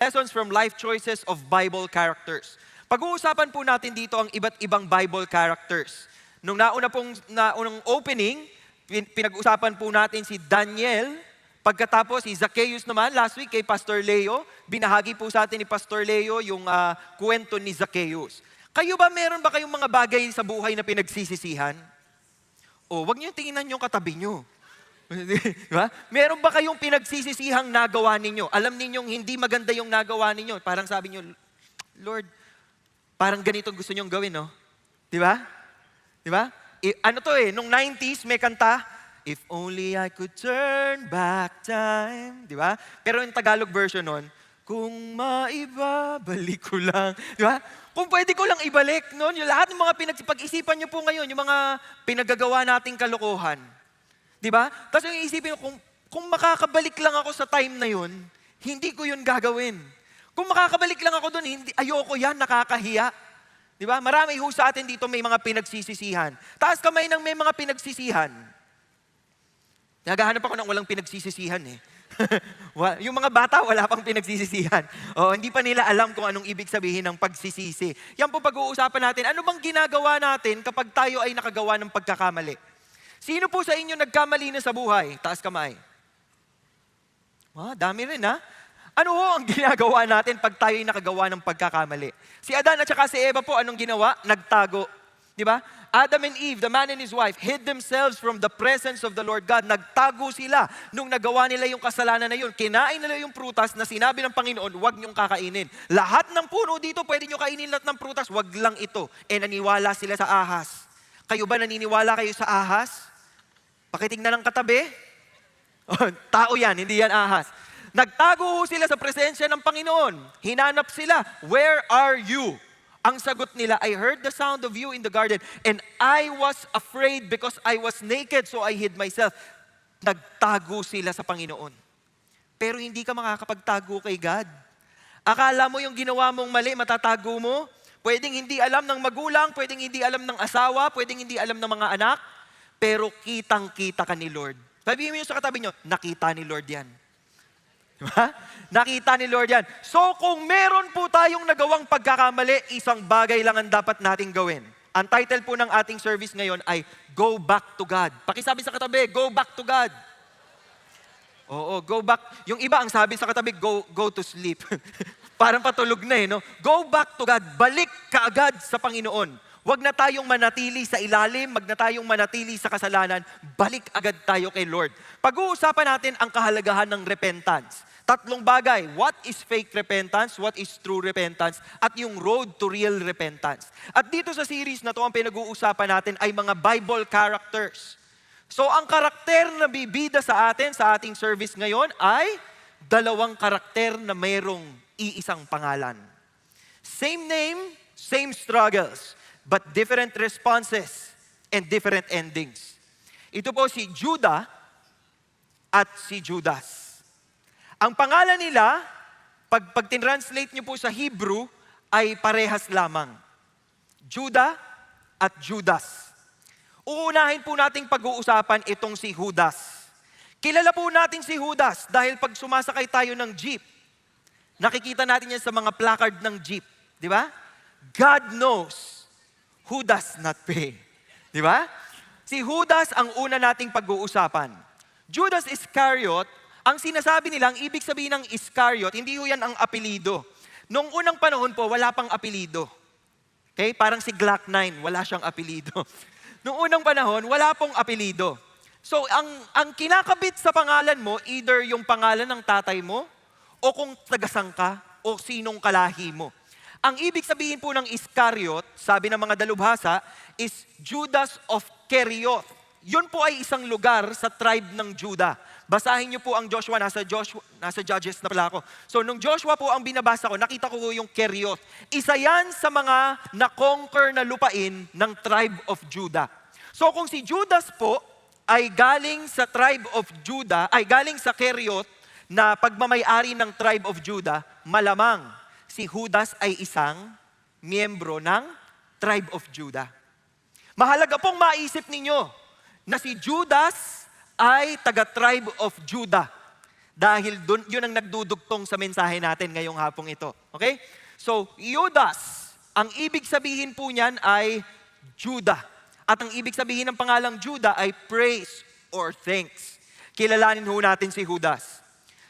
Lessons from life choices of Bible characters. Pag-uusapan po natin dito ang iba't ibang Bible characters. Nung naunang opening, pinag-usapan po natin si Daniel. Pagkatapos si Zacchaeus naman, last week kay Pastor Leo, binahagi po sa atin ni Pastor Leo yung kwento ni Zacchaeus. Kayo ba, meron ba kayong mga bagay sa buhay na pinagsisisihan? O, wag niyo tingnan yung katabi niyo. Diba? Meron ba kayong pinagsisisihang nagawa ninyo? Alam ninyong hindi maganda yung nagawa ninyo. Parang sabi niyo, Lord, parang ganito gusto niyong gawin, no? Diba? Diba? Ano to nung 90s may kanta, If only I could turn back time. Diba? Pero yung Tagalog version nun, kung maibabalik ko lang. Diba? Kung pwede ko lang ibalik, no? Yung lahat ng mga pag-isipan niyo po ngayon, yung mga pinagagawa nating kalokohan. Diba? Tapos yung isipin ko, kung makakabalik lang ako sa time na yun, hindi ko yun gagawin. Kung makakabalik lang ako doon, ayoko yan, nakakahiya. Diba? Marami ho sa atin dito may mga pinagsisisihan. Taas kamay ng may mga pinagsisihan. Naghahanap ako ng walang pinagsisisihan eh. Yung mga bata, wala pang pinagsisisihan. Hindi pa nila alam kung anong ibig sabihin ng pagsisisi. Yan po pag-uusapan natin. Ano bang ginagawa natin kapag tayo ay nakagawa ng pagkakamali? Sino po sa inyo nagkamali na sa buhay? Taas kamay. Dami rin ha. Ano ho ang ginagawa natin pag tayo ay nakagawa ng pagkakamali? Si Adan at saka si Eva po, anong ginawa? Nagtago. Di ba? Adam and Eve, the man and his wife, hid themselves from the presence of the Lord God. Nagtago sila nung nagawa nila yung kasalanan na yun. Kinain nila yung prutas na sinabi ng Panginoon, huwag niyong kakainin. Lahat ng puno dito, pwede niyo kainin lahat ng prutas, huwag lang ito. Naniwala sila sa ahas. Kayo ba naniniwala kayo sa ahas? Pakitingnan ng katabi. Tao yan, hindi yan ahas. Nagtago sila sa presensya ng Panginoon. Hinanap sila, where are you? Ang sagot nila, I heard the sound of you in the garden and I was afraid because I was naked so I hid myself. Nagtago sila sa Panginoon. Pero hindi ka makakapagtago kay God. Akala mo yung ginawa mong mali, matatago mo? Pwedeng hindi alam ng magulang, pwedeng hindi alam ng asawa, pwedeng hindi alam ng mga anak, pero kitang-kita ka ni Lord. Sabihin mo yun sa katabi nyo, nakita ni Lord yan. Diba? Nakita ni Lord yan. So kung meron po tayong nagawang pagkakamali, isang bagay lang ang dapat nating gawin. Ang title po ng ating service ngayon ay Go Back to God. Pakisabi sa katabi, Go Back to God. Oo, go back. Yung iba ang sabi sa katabi, go to sleep. Parang patulog na no? Go back to God. Balik kaagad sa Panginoon. Huwag na tayong manatili sa ilalim, wag na tayong manatili sa kasalanan, balik agad tayo kay Lord. Pag-uusapan natin ang kahalagahan ng repentance. Tatlong bagay, what is fake repentance, what is true repentance, at yung road to real repentance. At dito sa series na to, ang pinag-uusapan natin ay mga Bible characters. So ang karakter na bibida sa atin, sa ating service ngayon, ay dalawang karakter na mayroong iisang pangalan. Same name, same struggles, but different responses and different endings. Ito po si Judah at si Judas. Ang pangalan nila, pag tinranslate niyo po sa Hebrew, ay parehas lamang. Judah at Judas. Uunahin po nating pag-uusapan itong si Judas. Kilala po natin si Judas dahil pag sumasakay tayo ng jeep, nakikita natin yan sa mga placard ng jeep. Di ba? God knows who does not pay. Di ba? Si Judas ang una nating pag-uusapan. Judas Iscariot, ang sinasabi nila, ang ibig sabihin ng Iscariot, hindi ho yan ang apelido. Noong unang panahon po, wala pang apelido. Okay? Parang si Glock 9, wala siyang apelido. Noong unang panahon, wala pong apelido. So, ang kinakabit sa pangalan mo, either yung pangalan ng tatay mo, o kung tagasang ka, o sinong kalahi mo. Ang ibig sabihin po ng Iscariot, sabi ng mga dalubhasa, is Judas of Kerioth. Yun po ay isang lugar sa tribe ng Judah. Basahin niyo po ang Joshua, nasa Judges na pala ako. So nung Joshua po ang binabasa ko, nakita ko yung Kerioth. Isa yan sa mga na-conquer na lupain ng tribe of Judah. So kung si Judas po ay galing sa tribe of Judah, ay galing sa Kerioth na pagmamay-ari ng tribe of Judah, malamang si Judas ay isang miyembro ng tribe of Judah. Mahalaga pong maisip ninyo na si Judas ay taga-tribe of Judah. Dahil dun, yun ang nagdudugtong sa mensahe natin ngayong hapong ito. Okay? So, Judas, ang ibig sabihin po niyan ay Judah. At ang ibig sabihin ng pangalang Judah ay praise or thanks. Kilalanin ho natin si Judas.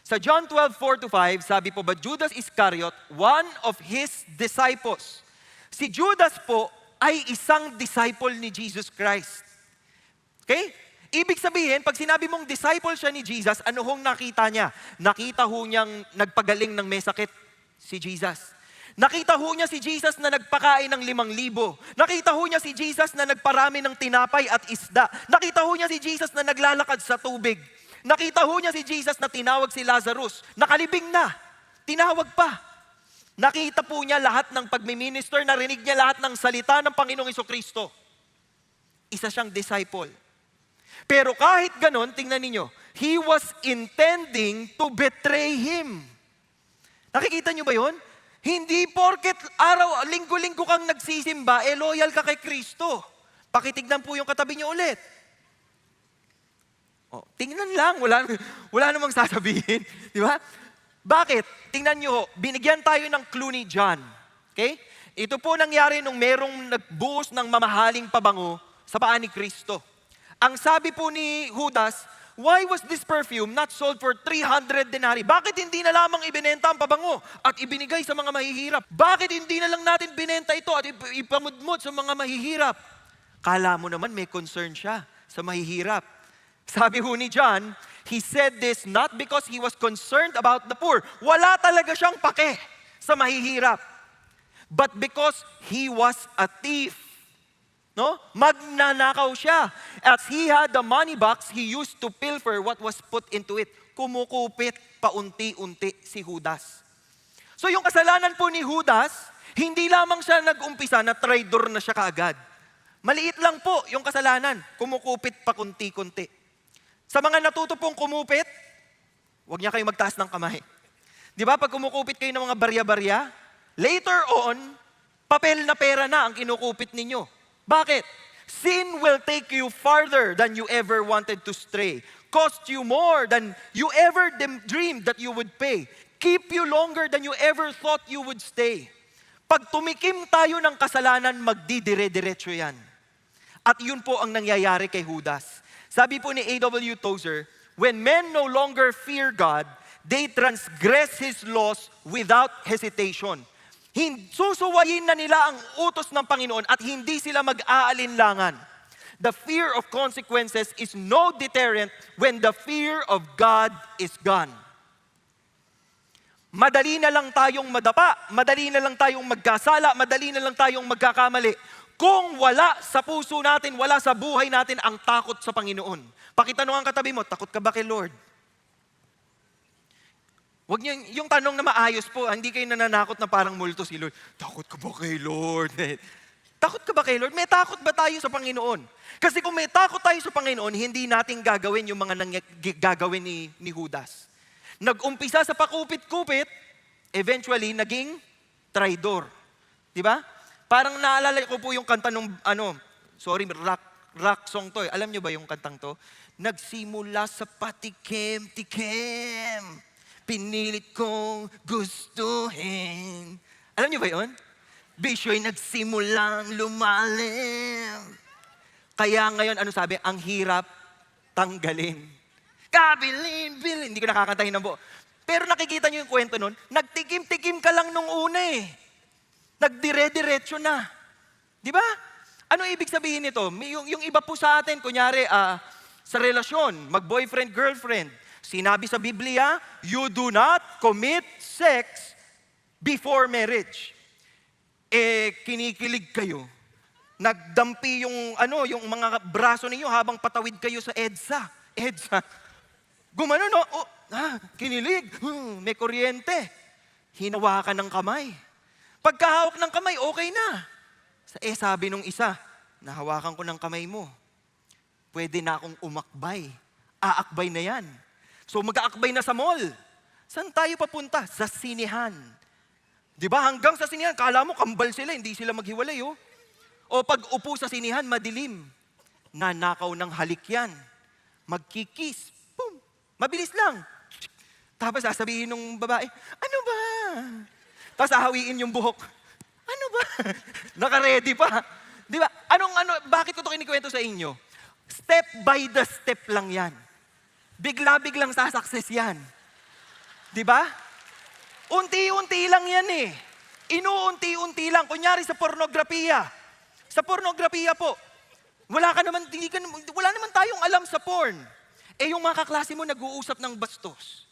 Sa John 12:4-5, sabi po, but Judas Iscariot, one of his disciples. Si Judas po ay isang disciple ni Jesus Christ. Okay? Ibig sabihin, pag sinabi mong disciple siya ni Jesus, ano hong nakita niya? Nakita ho niyang nagpagaling ng may sakit si Jesus. Nakita ho niya si Jesus na nagpakain ng 5,000. Nakita ho niya si Jesus na nagparami ng tinapay at isda. Nakita ho niya si Jesus na naglalakad sa tubig. Nakita ho niya si Jesus na tinawag si Lazarus. Nakalibing na. Tinawag pa. Nakita po niya lahat ng pagmiminister, narinig niya lahat ng salita ng Panginoong Jesucristo. Isa siyang disciple. Pero kahit ganon, tingnan ninyo, he was intending to betray him. Nakikita niyo ba yun? Hindi porket linggo-linggo kang nagsisimba, loyal ka kay Kristo. Pakitignan po yung katabi niyo ulit. Oh, tingnan lang, wala namang sasabihin. Di ba? Bakit? Tingnan niyo, binigyan tayo ng clue ni John. Okay? Ito po nangyari nung merong nagbuhos ng mamahaling pabango sa paa ni Kristo. Ang sabi po ni Judas, why was this perfume not sold for 300 denarii? Bakit hindi na lamang ibinenta ang pabango at ibinigay sa mga mahihirap? Bakit hindi na lang natin binenta ito at ipamudmod sa mga mahihirap? Kala mo naman may concern siya sa mahihirap. Sabi ho ni John, he said this not because he was concerned about the poor. Wala talaga siyang pake sa mahihirap. But because he was a thief. No? Magnanakaw siya. As he had the money box, he used to pilfer what was put into it. Kumukupit paunti-unti si Judas. So yung kasalanan po ni Judas, hindi lamang siya nag-umpisa na traidor na siya kaagad. Maliit lang po yung kasalanan. Kumukupit pa kunti-kunti. Sa mga natuto pong kumupit, huwag niya kayong magtaas ng kamay. Di ba? Pag kumukupit kayo ng mga barya-barya, later on, papel na pera na ang kinukupit ninyo. Bakit? Sin will take you farther than you ever wanted to stray. Cost you more than you ever dreamed that you would pay. Keep you longer than you ever thought you would stay. Pag tumikim tayo ng kasalanan, magdidire-diretso yan. At yun po ang nangyayari kay Judas. Sabi po ni A.W. Tozer, when men no longer fear God, they transgress His laws without hesitation. Susuwayin na nila ang utos ng Panginoon at hindi sila mag-aalinlangan. The fear of consequences is no deterrent when the fear of God is gone. Madali na lang tayong madapa, madali na lang tayong magkasala, madali na lang tayong magkakamali. Kung wala sa puso natin, wala sa buhay natin ang takot sa Panginoon. Pakitanong ang katabi mo, takot ka ba kay Lord? Huwag niyo, yung tanong na maayos po, hindi kayo nananakot na parang multo si Lord. Takot ka ba kay Lord? Takot ka ba kay Lord? May takot ba tayo sa Panginoon? Kasi kung may takot tayo sa Panginoon, hindi natin gagawin yung mga gagawin ni Judas. Nag-umpisa sa pakupit-kupit, eventually naging traidor. Di ba? Parang naalala ko po yung kanta nung, rock song to. Alam niyo ba yung kantang to? Nagsimula sa patikim-tikim. Pinilit kong gustuhin. Alam niyo ba yun? Bisyo'y nagsimulang lumalim. Kaya ngayon, ano sabi? Ang hirap tanggalin. Kabilin-bilin. Hindi ko nakakantahin ng buo. Pero nakikita niyo yung kwento nun, nagtikim-tikim ka lang nung una eh. Nagdire-diretso na. Di ba? Ano ibig sabihin nito? Yung iba po sa atin, kunyari, sa relasyon, mag-boyfriend, girlfriend, sinabi sa Biblia, you do not commit sex before marriage. Kinikilig kayo. Nagdampi yung mga braso ninyo habang patawid kayo sa EDSA. Gumano, no? Kinilig. May kuryente. Hinawakan ng kamay. Pagkahawak ng kamay, okay na. Sabi nung isa, nahawakan ko ng kamay mo. Pwede na akong umakbay. Aakbay na yan. So mag-aakbay na sa mall. Saan tayo papunta? Sa sinihan. Di ba? Hanggang sa sinihan, kala mo kambal sila, hindi sila maghiwalay. Oh. O pag upo sa sinihan, madilim. Nanakaw ng halik yan. Magkikis. Boom. Mabilis lang. Tapos sasabihin nung babae, ano ba? Tapos hahawiin yung buhok. Ano ba? Naka-ready pa. Di ba? Bakit ko ito kinikwento sa inyo? Step by the step lang yan. Bigla-biglang sasucess yan. Di ba? Unti-unti lang yan eh. Inuunti-unti lang. Kunyari sa pornografiya. Sa pornografiya po, wala naman tayong alam sa porn. Eh yung mga kaklase mo nag-uusap ng bastos.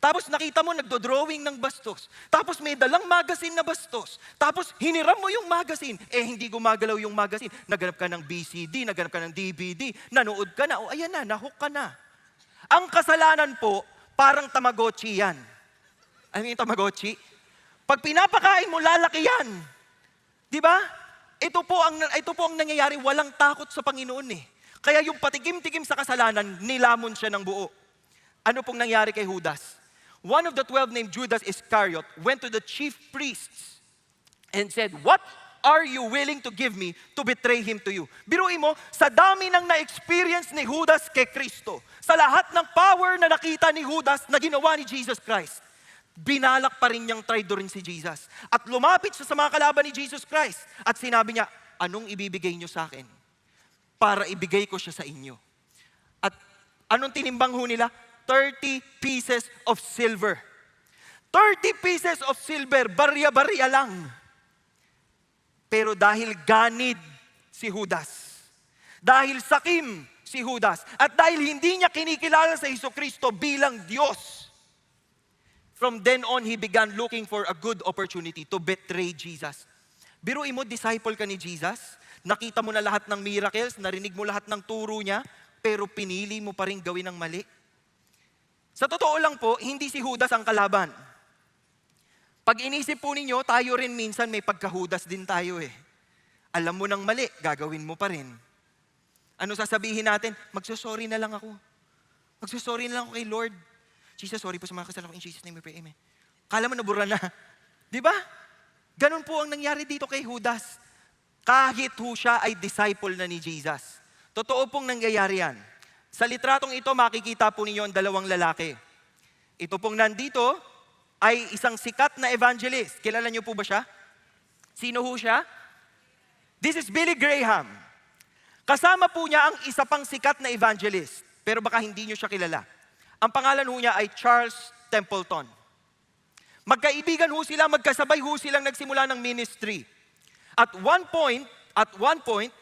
Tapos nakita mo nagdo-drawing ng bastos. Tapos may dalang magazine na bastos. Tapos hiniram mo yung magazine. Eh hindi gumagalaw yung magazine. Naganap ka ng BCD, naganap ka ng DVD, nanood ka na, o ayan na, nahook ka na. Ang kasalanan po, parang Tamagotchi yan. Ano yung Tamagotchi? Pag pinapakain mo, lalaki yan. Di ba? Ito po ang nangyayari, walang takot sa Panginoon eh. Kaya yung patikim-tikim sa kasalanan, nilamon siya ng buo. Ano pong nangyari kay Judas? One of the 12 named Judas Iscariot went to the chief priests and said, "What are you willing to give me to betray him to you?" Biruin mo, sa dami ng na-experience ni Judas kay Kristo, sa lahat ng power na nakita ni Judas na ginawa ni Jesus Christ, binalak pa rin niyang traidorin si Jesus. At lumapit siya sa mga kalaban ni Jesus Christ at sinabi niya, "Anong ibibigay niyo sa akin para ibigay ko siya sa inyo?" At anong tinimbang ho nila? 30 pieces of silver. 30 pieces of silver, barya-barya lang. Pero dahil ganid si Judas, dahil sakim si Judas, at dahil hindi niya kinikilala sa Jesucristo bilang Diyos, from then on, he began looking for a good opportunity to betray Jesus. Biruin mo, disciple ka ni Jesus, nakita mo na lahat ng miracles, narinig mo lahat ng turo niya, pero pinili mo pa rin gawin ng mali. Sa totoo lang po, hindi si Judas ang kalaban. Pag inisip po ninyo, tayo rin minsan may pagka-Judas din tayo eh. Alam mo ng mali, gagawin mo pa rin. Ano sasabihin natin? Magsusorry na lang ako. Magsusorry na lang ako kay Lord. Jesus, sorry po sa mga kasalanan ko. In Jesus' name we pray, amen. Kala mo nabura na. Di ba? Ganun po ang nangyari dito kay Judas. Kahit ho siya ay disciple na ni Jesus. Totoo pong nangyayari yan. Sa litratong ito, makikita po ninyo ang dalawang lalaki. Ito pong nandito ay isang sikat na evangelist. Kilala niyo po ba siya? Sino ho siya? This is Billy Graham. Kasama po niya ang isa pang sikat na evangelist. Pero baka hindi niyo siya kilala. Ang pangalan ho niya ay Charles Templeton. Magkaibigan ho sila, magkasabay ho silang nagsimula ng ministry. At one point,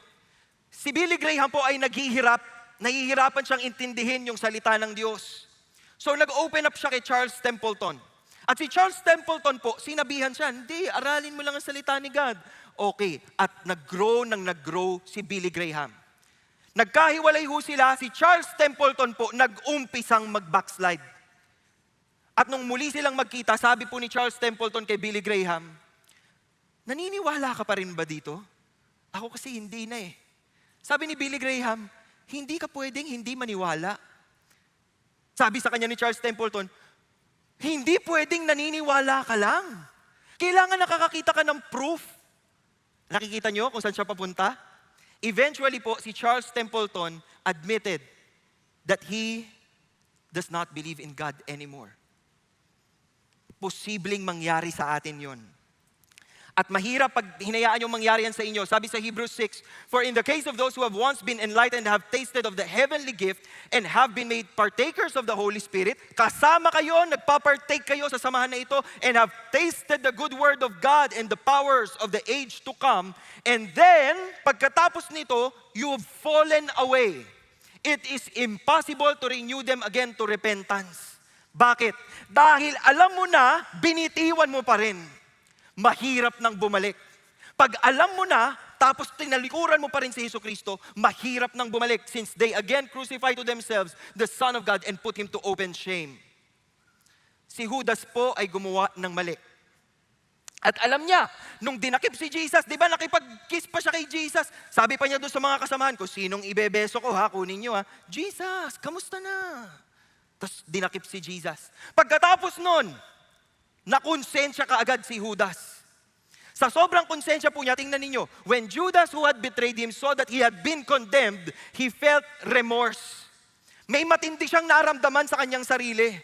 si Billy Graham po ay nahihirapan siyang intindihin yung salita ng Diyos. So nag-open up siya kay Charles Templeton. At si Charles Templeton po, sinabihan siya, hindi, aralin mo lang ang salita ni God. Okay, at nag-grow si Billy Graham. Nagkahiwalay ho sila, si Charles Templeton po, nag-umpisang mag-backslide. At nung muli silang magkita, sabi po ni Charles Templeton kay Billy Graham, naniniwala ka pa rin ba dito? Ako kasi hindi na eh. Sabi ni Billy Graham, hindi ka pwedeng hindi maniwala. Sabi sa kanya ni Charles Templeton, hindi pwedeng naniniwala ka lang. Kailangan nakakakita ka ng proof. Nakikita nyo kung saan siya papunta? Eventually po, si Charles Templeton admitted that he does not believe in God anymore. Posibleng mangyari sa atin yon. At mahirap pag hinayaan yung mangyari yan sa inyo. Sabi sa Hebrews 6, "For in the case of those who have once been enlightened, have tasted of the heavenly gift, and have been made partakers of the Holy Spirit," kasama kayo, nagpapartake kayo sa samahan na ito, "and have tasted the good word of God and the powers of the age to come, and then, pagkatapos nito, you've fallen away. It is impossible to renew them again to repentance." Bakit? Dahil alam mo na, binitiwan mo pa rin. Mahirap nang bumalik. Pag alam mo na, tapos tinalikuran mo pa rin si Jesucristo, mahirap nang bumalik since they again crucify to themselves the Son of God and put Him to open shame. Si Judas po ay gumawa ng mali. At alam niya, nung dinakip si Jesus, di ba nakipag-kiss pa siya kay Jesus? Sabi pa niya doon sa mga kasamahan ko, "Sinong ibebeso ko ha? Kunin niyo ha." "Jesus, kamusta na?" Tapos dinakip si Jesus. Pagkatapos nun, nakonsensya kaagad si Judas. Sa sobrang konsensya po niya, tingnan ninyo, when Judas who had betrayed him saw that he had been condemned, he felt remorse. May matindi siyang naramdaman sa kanyang sarili.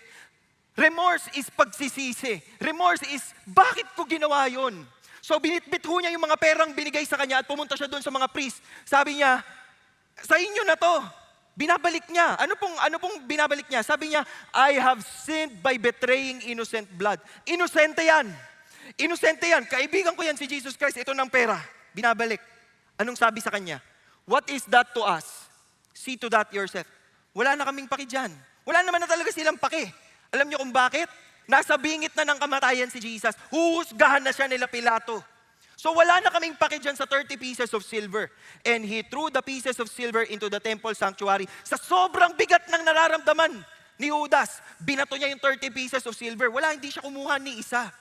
Remorse is pagsisisi. Remorse is, bakit ko ginawa yun? So binitbit ho niya yung mga perang binigay sa kanya at pumunta siya doon sa mga priest. Sabi niya, sa inyo na to. Binabalik niya. Ano pong binabalik niya? Sabi niya, I have sinned by betraying innocent blood. Inosente yan. Inosente yan. Kaibigan ko yan si Jesus Christ. Ito ng pera. Binabalik. Anong sabi sa kanya? What is that to us? See to that yourself. Wala na kaming paki dyan. Wala naman na talaga silang paki. Alam niyo kung bakit? Nasa bingit na ng kamatayan si Jesus. Huhusgahan na siya nila Pilato. So wala na kaming paki dyan sa 30 pieces of silver. And he threw the pieces of silver into the temple sanctuary. Sa sobrang bigat ng nararamdaman ni Judas, binato niya yung 30 pieces of silver. Hindi siya kumuha ni isa.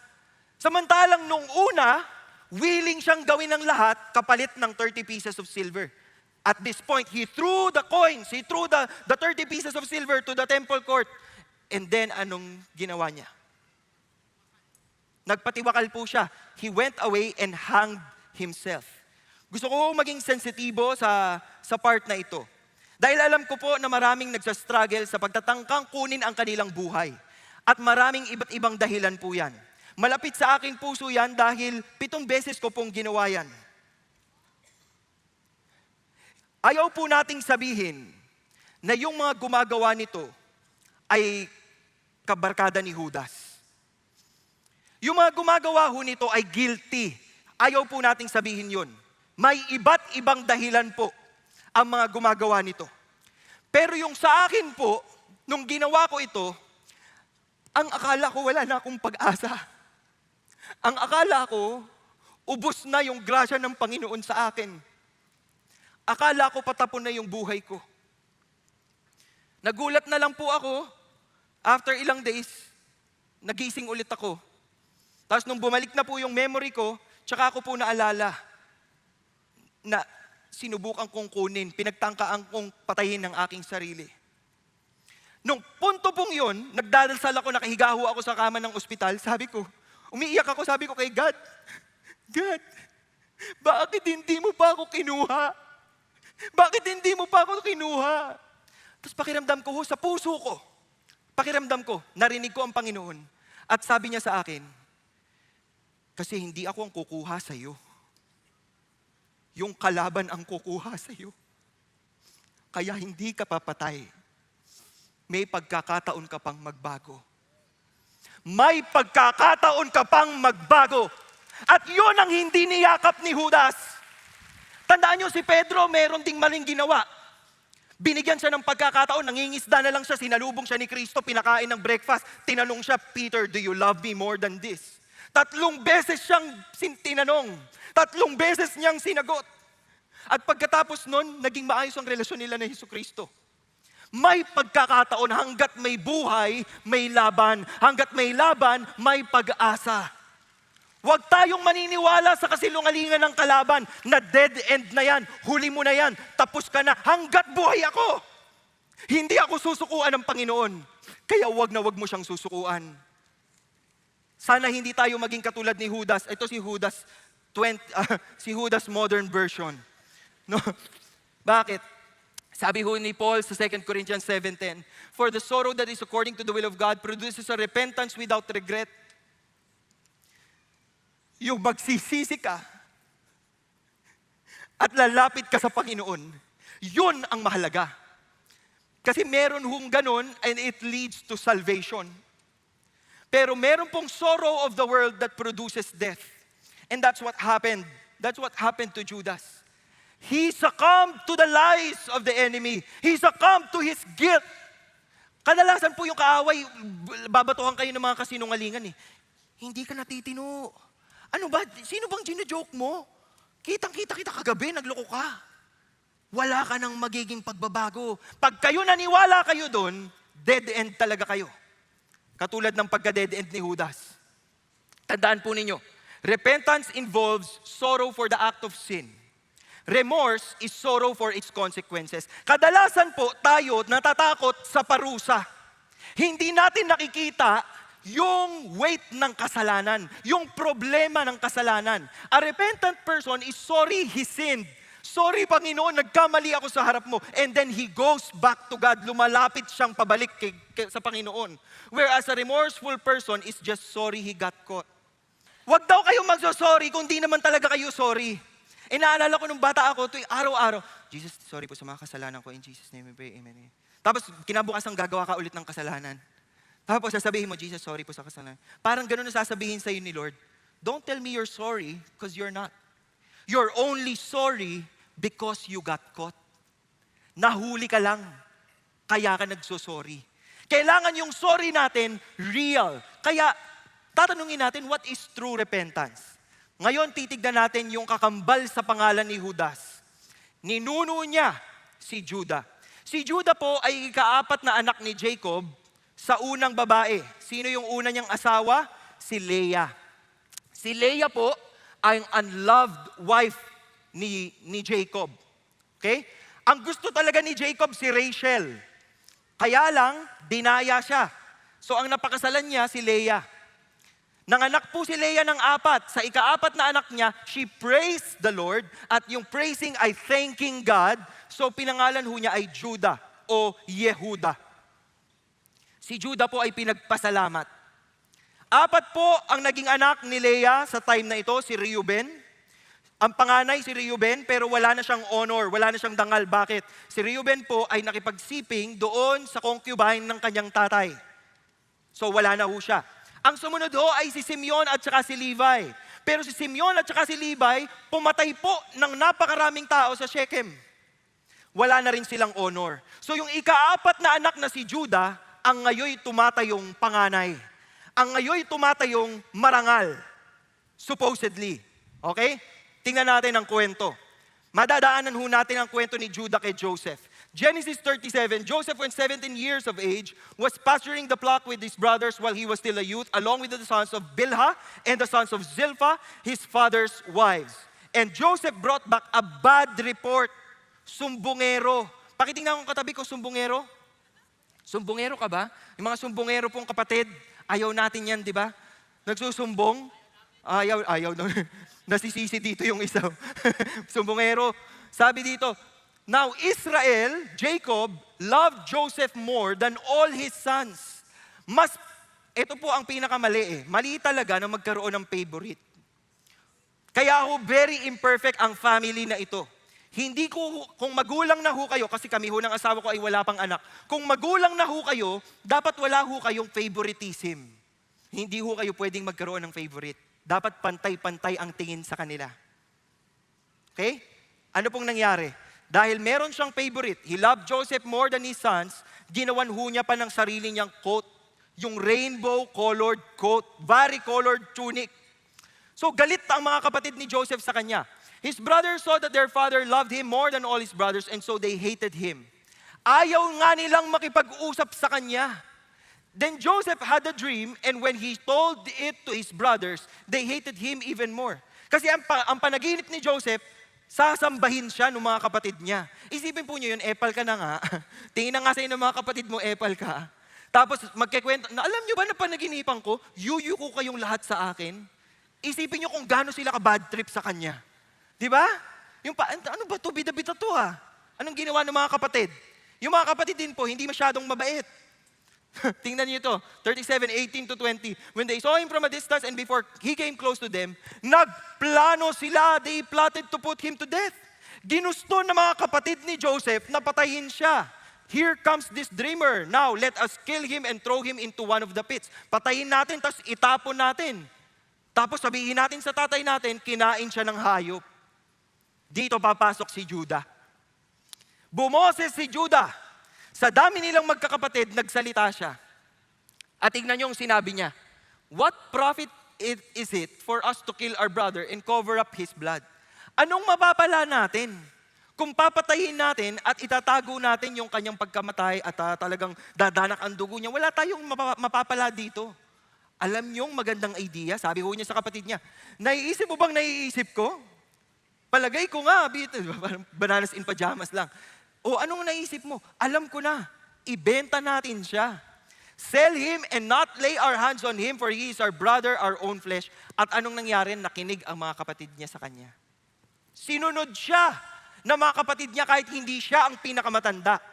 Samantalang nung una, willing siyang gawin ng lahat kapalit ng 30 pieces of silver. At this point, he threw the coins, he threw the 30 pieces of silver to the temple court. And then anong ginawa niya? Nagpatiwakal po siya. He went away and hanged himself. Gusto ko maging sensitibo sa part na ito. Dahil alam ko po na maraming nagsastruggle sa pagtatangkang kunin ang kanilang buhay. At maraming iba't ibang dahilan po yan. Malapit sa aking puso yan dahil 7 beses ko pong ginawa yan. Ayaw po nating sabihin na yung mga gumagawa nito ay kabarkada ni Judas. Yung mga gumagawa ho nito ay guilty. Ayaw po nating sabihin yun. May iba't ibang dahilan po ang mga gumagawa nito. Pero yung sa akin po, nung ginawa ko ito, ang akala ko wala na akong pag-asa. Ang akala ko, ubos na yung grasya ng Panginoon sa akin. Akala ko patapon na yung buhay ko. Nagulat na lang po ako, after ilang days, nagising ulit ako. Tapos nung bumalik na po yung memory ko, tsaka ako po naalala na sinubukan kong kunin, pinagtangkaan kong patayin ng aking sarili. Nung punto pong yun, nagdadasal ako, nakahiga ho ako sa kama ng ospital, umiiyak ako, sabi ko kay God, God, bakit hindi mo pa ako kinuha? Bakit hindi mo pa ako kinuha? Tapos pakiramdam ko ho, sa puso ko, narinig ko ang Panginoon. At sabi niya sa akin, kasi hindi ako ang kukuha sa iyo. Yung kalaban ang kukuha sa iyo. Kaya hindi ka papatay. May pagkakataon ka pang magbago. May pagkakataon ka pang magbago. At yun ang hindi niyakap ni Judas. Tandaan niyo si Pedro, meron ding maling ginawa. Binigyan siya ng pagkakataon, nangingisda na lang siya, sinalubong siya ni Kristo, pinakain ng breakfast. Tinanong siya, Peter, do you love me more than this? 3 beses siyang tinanong. 3 beses niyang sinagot. At pagkatapos nun, naging maayos ang relasyon nila ni Jesucristo. May pagkakataon, hanggat may buhay, may laban. Hanggat may laban, may pag-asa. Huwag tayong maniniwala sa kasilungalingan ng kalaban na dead end na yan, huli mo na yan, tapos ka na, hanggat buhay ako. Hindi ako susukuan ng Panginoon. Kaya huwag na huwag mo siyang susukuan. Sana hindi tayo maging katulad ni Judas. Ito si Judas, si Judas modern version. No? Bakit? Sabi ho ni Paul sa 2 Corinthians 7:10, for the sorrow that is according to the will of God produces a repentance without regret. Yung magsisisi ka at lalapit ka sa Panginoon, yun ang mahalaga. Kasi meron hong ganun and it leads to salvation. Pero meron pong sorrow of the world that produces death. And that's what happened. That's what happened to Judas. He succumbed to the lies of the enemy. He succumbed to his guilt. Kadalasan po yung kaaway, babatuhan kayo ng mga kasinungalingan eh. Hindi ka natitino. Ano ba? Sino bang gino-joke mo? Kitang-kita kita kagabi, nagloko ka. Wala ka nang magiging pagbabago. Pag kayo naniwala kayo doon, dead end talaga kayo. Katulad ng pagka-dead end ni Judas. Tandaan po ninyo, repentance involves sorrow for the act of sin. Remorse is sorrow for its consequences. Kadalasan po tayo natatakot sa parusa. Hindi natin nakikita yung weight ng kasalanan, yung problema ng kasalanan. A repentant person is sorry he sinned. Sorry, Panginoon, nagkamali ako sa harap mo. And then he goes back to God. Lumalapit siyang pabalik sa Panginoon. Whereas a remorseful person is just sorry he got caught. Huwag daw kayo magso-sorry kung di naman talaga kayo sorry. Naalala ko nung bata ako, tuwing araw-araw, Jesus, sorry po sa mga kasalanan ko. In Jesus' name we pray, amen. Tapos kinabukasan gagawa ka ulit ng kasalanan. Tapos sasabihin mo, Jesus, sorry po sa kasalanan. Parang ganun na sasabihin sa'yo ni Lord. Don't tell me you're sorry because you're not. You're only sorry because you got caught. Nahuli ka lang, kaya ka nagsosorry. Kailangan yung sorry natin real. Kaya tatanungin natin, what is true repentance? Ngayon, titignan natin yung kakambal sa pangalan ni Judas. Ninuno niya si Judah. Si Judah po ay ikaapat na anak ni Jacob sa unang babae. Sino yung una niyang asawa? Si Leah. Si Leah po ay ang unloved wife ni Jacob. Okay? Ang gusto talaga ni Jacob si Rachel. Kaya lang, dinaya siya. So ang napakasalan niya si Leah. Nanganak po si Leah ng 4. Sa ika-4 na anak niya, she praised the Lord. At yung praising ay thanking God. So pinangalan ho niya ay Judah o Yehuda. Si Judah po ay pinagpasalamat. 4 po ang naging anak ni Leah sa time na ito, si Reuben. Ang panganay si Reuben, pero wala na siyang honor, wala na siyang dangal. Bakit? Si Reuben po ay nakipagsiping doon sa concubine ng kanyang tatay. So wala na ho siya. Ang sumunod ho ay si Simeon at saka si Levi. Pero si Simeon at saka si Levi, pumatay po ng napakaraming tao sa Shechem. Wala na rin silang honor. So yung ika-4 na anak na si Judah, ang ngayoy tumatayong panganay. Ang ngayoy tumatayong marangal. Supposedly. Okay? Tingnan natin ang kwento. Madadaanan ho natin ang kwento ni Judah kay Joseph. Genesis 37, Joseph, when 17 years of age, was pasturing the flock with his brothers while he was still a youth, along with the sons of Bilhah and the sons of Zilpah, his father's wives. And Joseph brought back a bad report. Sumbongero. Pakitingnan ko katabi ko, sumbongero. Sumbongero ka ba? Yung mga sumbongero pong kapatid, ayaw natin yan, di ba? Nagsusumbong. Ayaw. Nasisisi dito yung isa. Sumbongero. Sabi dito, now Israel, Jacob, loved Joseph more than all his sons. Ito po ang pinakamali eh. Mali talaga na magkaroon ng favorite. Kaya ho, very imperfect ang family na ito. Hindi ko, kung magulang na ho kayo, kasi kami ho ng asawa ko ay wala pang anak. Kung magulang na ho kayo, dapat wala ho kayong favoritism. Hindi ho kayo pwedeng magkaroon ng favorite. Dapat pantay-pantay ang tingin sa kanila. Okay? Ano pong nangyari? Dahil meron siyang favorite, he loved Joseph more than his sons, ginawan ho niya pa ng sarili niyang coat, yung rainbow-colored coat, vari-colored tunic. So galit ang mga kapatid ni Joseph sa kanya. His brothers saw that their father loved him more than all his brothers, and so they hated him. Ayaw nga nilang makipag-usap sa kanya. Then Joseph had a dream, and when he told it to his brothers, they hated him even more. Kasi ang panaginip ni Joseph, sasambahin siya ng mga kapatid niya. Isipin po niyo yun, epal ka na nga. Tingin na nga sa'yo ng mga kapatid mo, epal ka. Tapos magkikwento, na alam niyo ba na panaginipan ko, yuyu ko kayong lahat sa akin? Isipin niyo kung gaano sila ka-bad trip sa kanya. Di ba? Ano ba to? Bida-bida to ha? Anong ginawa ng mga kapatid? Yung mga kapatid din po, hindi masyadong mabait. Tingnan niyo ito, 37:18-20. When they saw him from a distance and before he came close to them, nagplano sila, they plotted to put him to death. Ginusto ng mga kapatid ni Joseph na patayin siya. Here comes this dreamer. Now, let us kill him and throw him into one of the pits. Patayin natin, tapos itapon natin. Tapos sabihin natin sa tatay natin, kinain siya ng hayop. Dito papasok si Judah. Bumoses si Judah. Sa dami nilang magkakapatid, nagsalita siya. At tignan niyo yung sinabi niya, what profit is it for us to kill our brother and cover up his blood? Anong mapapala natin kung papatayin natin at itatago natin yung kanyang pagkamatay at talagang dadanak ang dugo niya? Wala tayong mapapala dito. Alam niyong magandang idea, sabi ho niya sa kapatid niya, naiisip mo bang naiisip ko? Palagay ko nga, bananas in pajamas lang. O anong naisip mo? Alam ko na, ibenta natin siya. Sell him and not lay our hands on him for he is our brother, our own flesh. At anong nangyari? Nakinig ang mga kapatid niya sa kanya. Sinunod siya ng mga kapatid niya kahit hindi siya ang pinakamatanda.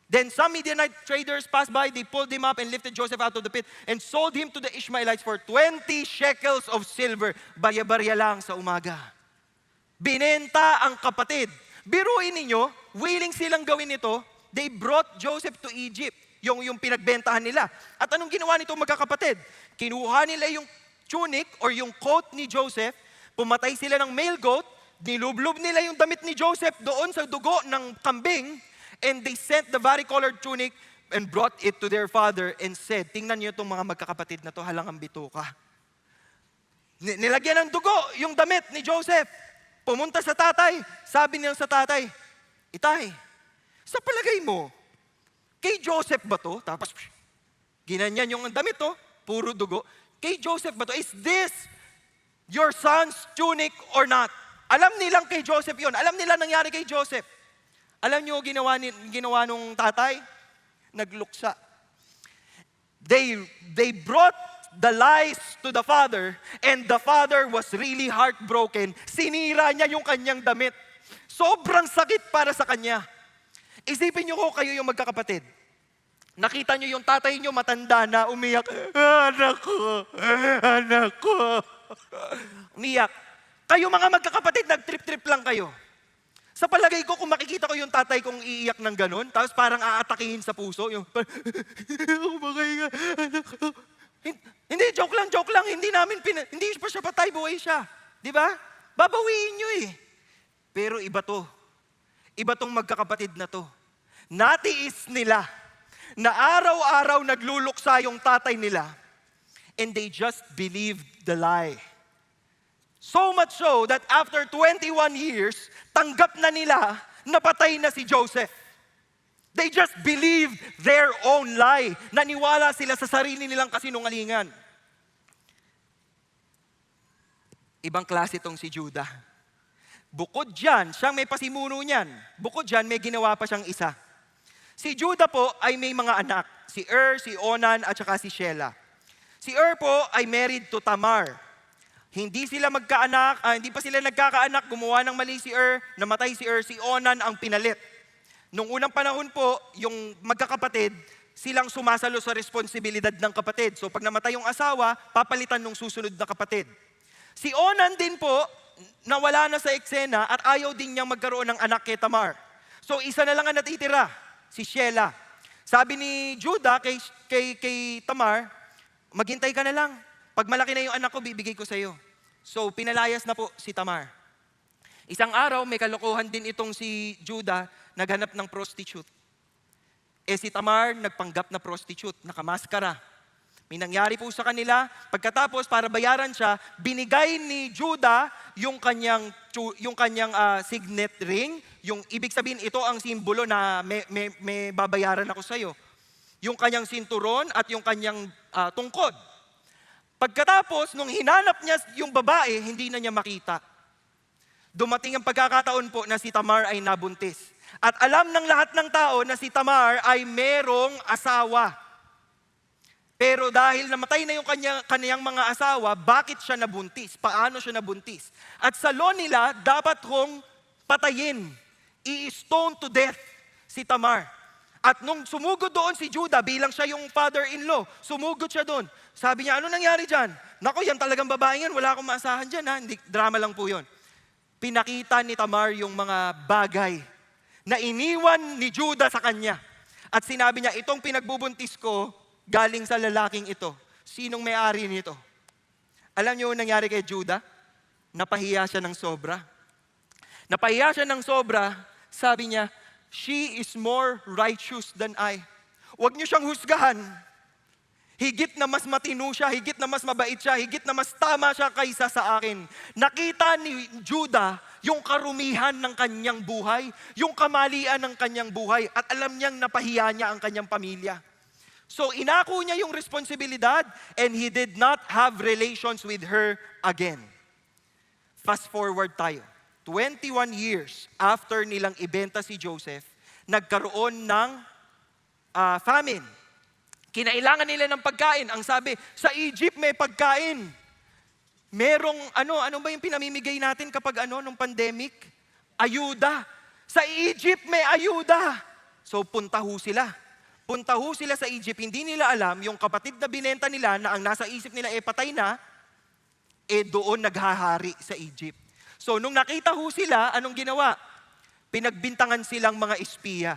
Then some Midianite traders passed by, they pulled him up and lifted Joseph out of the pit and sold him to the Ishmaelites for 20 shekels of silver. Barya-barya lang sa umaga. Binenta ang kapatid. Biruin ninyo, willing silang gawin ito. They brought Joseph to Egypt, yung pinagbentahan nila. At anong ginawa nito magkakapatid? Kinuha nila yung tunic or yung coat ni Joseph, pumatay sila ng male goat, nilublob nila yung damit ni Joseph doon sa dugo ng kambing, and they sent the varicolored tunic and brought it to their father and said, tingnan niyo itong mga magkakapatid na to, halangang bituka. Nilagyan ng dugo yung damit ni Joseph. Pumunta sa tatay, sabi niya sa tatay, Itay, sa palagay mo, kay Joseph ba to? Tapos, ginanyan yung damit to, puro dugo. Kay Joseph ba to? Is this your son's tunic or not? Alam nilang kay Joseph yon. Alam nila nangyari kay Joseph. Alam niyo ginawa nung tatay? Nagluksa. They brought the lies to the father, and the father was really heartbroken. Sinira niya yung kanyang damit. Sobrang sakit para sa kanya. Isipin niyo ko kayo yung magkakapatid. Nakita niyo yung tatay niyo matanda na umiyak. Anak ko. Umiyak. Kayo mga magkakapatid, nag-trip-trip lang kayo. Sa palagay ko, kung makikita ko yung tatay kong iiyak ng ganun, tapos parang aatakihin sa puso, yung, hindi, joke lang, hindi pa siya patay, buhay siya. Di ba? Babawiin nyo eh. Pero iba to. Iba tong magkakapatid na to. Natiis nila na araw-araw nagluluksa yung tatay nila, and they just believed the lie. So much so that after 21 years, tanggap na nila na patay na si Joseph. They just believed their own lie. Naniwala sila sa sarili nilang kasinungalingan. Ibang klase tong si Judah. Bukod dyan, siyang may pasimuno niyan. Bukod dyan, may ginawa pa siyang isa. Si Judah po ay may mga anak. Si si Onan, at saka si Shelah. Si po ay married to Tamar. Hindi pa sila nagkakaanak, gumawa ng mali si namatay si Onan ang pinalit. Nung unang panahon po, yung magkakapatid, silang sumasalo sa responsibilidad ng kapatid. So pag namatay yung asawa, papalitan ng susunod na kapatid. Si Onan din po, nawala na sa eksena at ayaw din niyang magkaroon ng anak kay Tamar. So isa na lang ang natitira, si Shelah. Sabi ni Judah kay Tamar, maghintay ka na lang. Pag malaki na yung anak ko, bibigay ko sa iyo. So, pinalayas na po si Tamar. Isang araw, may kalokohan din itong si Judah, naghanap ng prostitute. Si Tamar, nagpanggap na prostitute, nakamaskara. May nangyari po sa kanila. Pagkatapos, para bayaran siya, binigay ni Judah yung kanyang signet ring. Yung ibig sabihin, ito ang simbolo na may babayaran ako sa iyo. Yung kanyang sinturon at yung kanyang tungkod. Pagkatapos, nung hinanap niya yung babae, hindi na niya makita. Dumating ang pagkakataon po na si Tamar ay nabuntis. At alam ng lahat ng tao na si Tamar ay merong asawa. Pero dahil namatay na yung kanyang mga asawa, bakit siya nabuntis? Paano siya nabuntis? At sa law nila, dapat kong patayin, i-stone to death si Tamar. At nung sumugod doon si Judah, bilang siya yung father-in-law, sumugod siya doon. Sabi niya, ano nangyari dyan? Nako, yan talagang babae yan, wala akong maasahan dyan ha. Hindi, drama lang po yun. Pinakita ni Tamar yung mga bagay na iniwan ni Judah sa kanya. At sinabi niya, itong pinagbubuntis ko, galing sa lalaking ito. Sinong may-ari nito? Alam niyo nangyari kay Judah? Napahiya siya ng sobra. Napahiya siya ng sobra, sabi niya, she is more righteous than I. Huwag niyo siyang husgahan. Higit na mas matino siya, higit na mas mabait siya, higit na mas tama siya kaysa sa akin. Nakita ni Judah yung karumihan ng kanyang buhay, yung kamalian ng kanyang buhay, at alam niyang napahiya niya ang kanyang pamilya. So inako niya yung responsibilidad, and he did not have relations with her again. Fast forward tayo. 21 years after nilang ibenta si Joseph, nagkaroon ng famine. Kinailangan nila ng pagkain. Ang sabi, sa Egypt may pagkain. Merong, ano ba yung pinamimigay natin kapag nung pandemic? ayuda. Sa Egypt may ayuda. So punta ho sila. Punta ho sila sa Egypt, hindi nila alam, yung kapatid na binenta nila na ang nasa isip nila patay na, doon naghahari sa Egypt. So nung nakita ho sila, anong ginawa? Pinagbintangan silang mga espiya.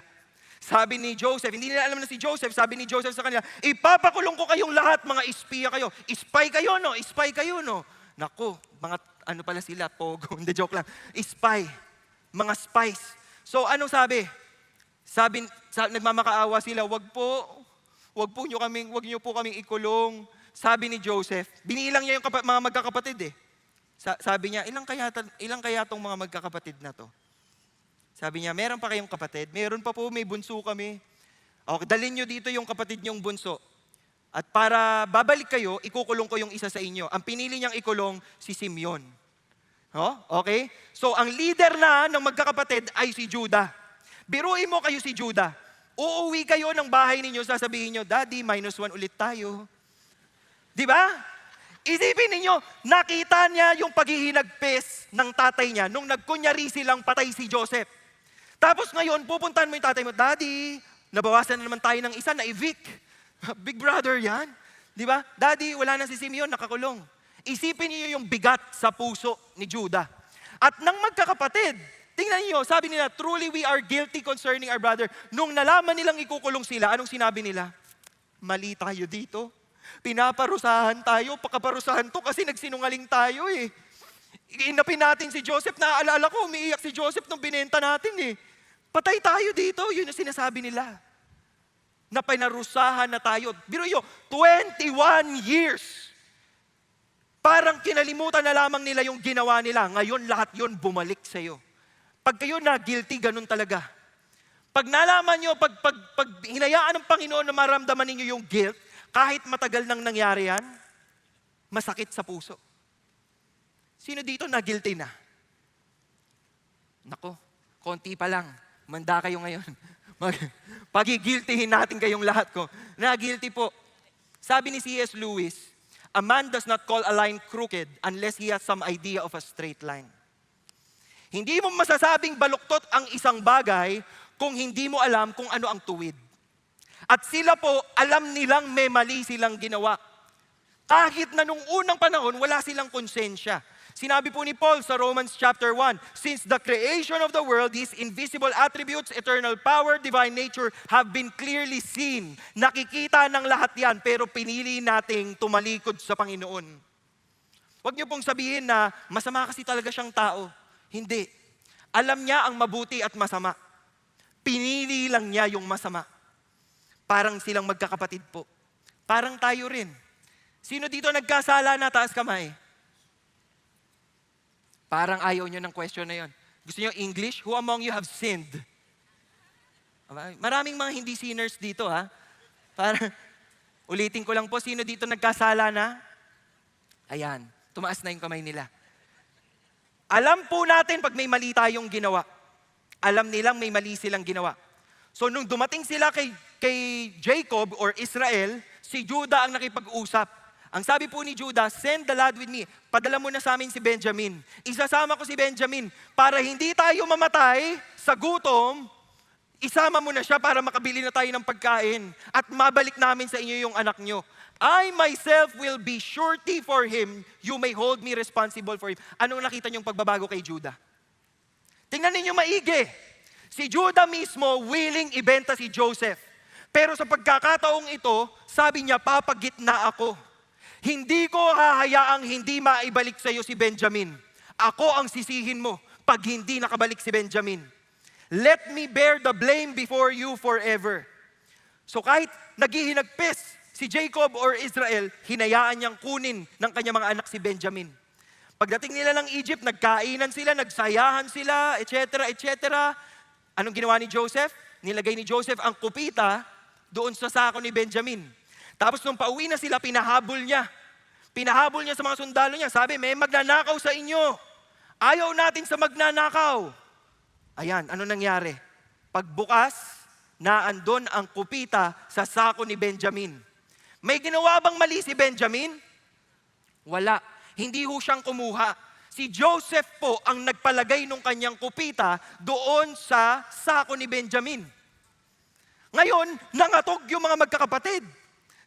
Sabi ni Joseph, hindi nila alam na si Joseph, sabi ni Joseph sa kanila, ipapakulong ko kayong lahat, mga espiya kayo. Spy kayo, no? Spy kayo, no? Naku, mga ano pala sila, pogo, hindi joke lang. Spy, mga spies. So anong sabi? Nagmamakaawa sila, wag niyo po kaming ikulong. Sabi ni Joseph, binilang niya yung mga magkakapatid eh. Sabi niya, ilang kaya tong mga magkakapatid na to? Sabi niya, meron pa kayong kapatid? Meron pa po, may bunso kami. Okay, dalhin niyo dito yung kapatid niyong bunso. At para babalik kayo, ikukulong ko yung isa sa inyo. Ang pinili niyang ikulong, si Simeon. Okay? So ang leader na ng magkakapatid ay si Judah. Biruin mo kayo si Judah. Uuwi kayo ng bahay ninyo, sasabihin nyo, Daddy, -1 ulit tayo. Di ba? Isipin ninyo, nakita niya yung paghihinagpis ng tatay niya nung nagkunyari silang patay si Joseph. Tapos ngayon, pupuntahan mo yung tatay mo, Daddy, nabawasan na naman tayo ng isa, na-evict. Big brother yan. Di ba? Daddy, wala na si Simeon, nakakulong. Isipin niyo yung bigat sa puso ni Judah. At nang magkakapatid, tingnan niyo, sabi nila, truly we are guilty concerning our brother. Nung nalaman nilang ikukulong sila, anong sinabi nila? Mali tayo dito. Pinaparusahan tayo, pakaparusahan to kasi nagsinungaling tayo eh. Inapin natin si Joseph, naaalala ko, umiiyak si Joseph nung binenta natin eh. Patay tayo dito, yun ang sinasabi nila. Na pinarusahan na tayo. Biro nyo, 21 years. Parang kinalimutan na lamang nila yung ginawa nila. Ngayon lahat yun bumalik sa'yo. Pag kayo na guilty, ganun talaga. Pag nalaman nyo, pag hinayaan ng Panginoon na maramdaman ninyo yung guilt, kahit matagal nang nangyari yan, masakit sa puso. Sino dito na guilty na? Nako, konti pa lang. Manda kayo ngayon. Pagigiltihin natin kayong lahat ko. Na-guilty po. Sabi ni C.S. Lewis, a man does not call a line crooked unless he has some idea of a straight line. Hindi mo masasabing baluktot ang isang bagay kung hindi mo alam kung ano ang tuwid. At sila po, alam nilang may mali silang ginawa. Kahit na nung unang panahon, wala silang konsensya. Sinabi po ni Paul sa Romans chapter 1, since the creation of the world, His invisible attributes, eternal power, divine nature have been clearly seen. Nakikita ng lahat yan, pero pinili nating tumalikod sa Panginoon. Huwag niyo pong sabihin na masama kasi talaga siyang tao. Hindi. Alam niya ang mabuti at masama. Pinili lang niya yung masama. Parang silang magkakapatid po. Parang tayo rin. Sino dito nagkasala na? Taas kamay. Parang ayaw nyo ng question na yon. Gusto nyo English? Who among you have sinned? Maraming mga hindi sinners dito ha. Ulitin ko lang po, sino dito nagkasala na? Ayan, tumaas na yung kamay nila. Alam po natin pag may mali tayong ginawa. Alam nilang may mali silang ginawa. So nung dumating sila kay Jacob or Israel, si Judah ang nakipag-usap. Ang sabi po ni Judah, send the lad with me. Padala mo na sa amin si Benjamin. Isasama ko si Benjamin para hindi tayo mamatay sa gutom. Isama mo na siya para makabili na tayo ng pagkain at mabalik namin sa inyo yung anak nyo. I myself will be surety for him. You may hold me responsible for him. Anong nakita niyong pagbabago kay Judah? Tingnan ninyo maigi. Si Judah mismo willing ibenta si Joseph. Pero sa pagkakataong ito, sabi niya, papagitna ako. Hindi ko hahayaang hindi maibalik sa iyo si Benjamin. Ako ang sisihin mo pag hindi nakabalik si Benjamin. Let me bear the blame before you forever. So kahit naghihinagpis si Jacob or Israel, hinayaan niyang kunin ng kanyang mga anak si Benjamin. Pagdating nila ng Egypt, nagkainan sila, nagsayahan sila, etc., etc. Anong ginawa ni Joseph? Nilagay ni Joseph ang kupita doon sa sako ni Benjamin. Tapos nung pauwi na sila, pinahabol niya. Pinahabol niya sa mga sundalo niya. Sabi, may magnanakaw sa inyo. Ayaw natin sa magnanakaw. Ayan, ano nangyari? Pagbukas, naandun ang kupita sa sako ni Benjamin. May ginawa bang mali si Benjamin? Wala. Hindi ho siyang kumuha. Si Joseph po ang nagpalagay ng kanyang kupita doon sa sako ni Benjamin. Ngayon, nangatog yung mga magkakapatid.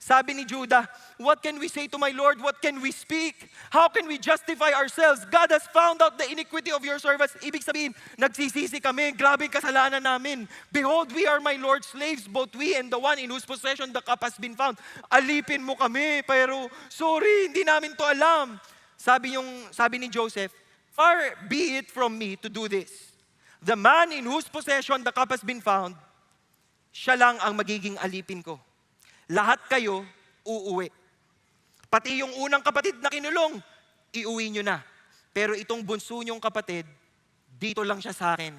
Sabi ni Judah, what can we say to my Lord? What can we speak? How can we justify ourselves? God has found out the iniquity of your servants. Ibig sabihin, nagsisisi kami, grabe kasalanan namin. Behold, we are my Lord's slaves, both we and the one in whose possession the cup has been found. Alipin mo kami, pero sorry, hindi namin to alam. Sabi ni Joseph, far be it from me to do this. The man in whose possession the cup has been found, siya lang ang magiging alipin ko. Lahat kayo uuwi. Pati yung unang kapatid na kinulong, iuwi nyo na. Pero itong bunso nyong kapatid, dito lang siya sa akin.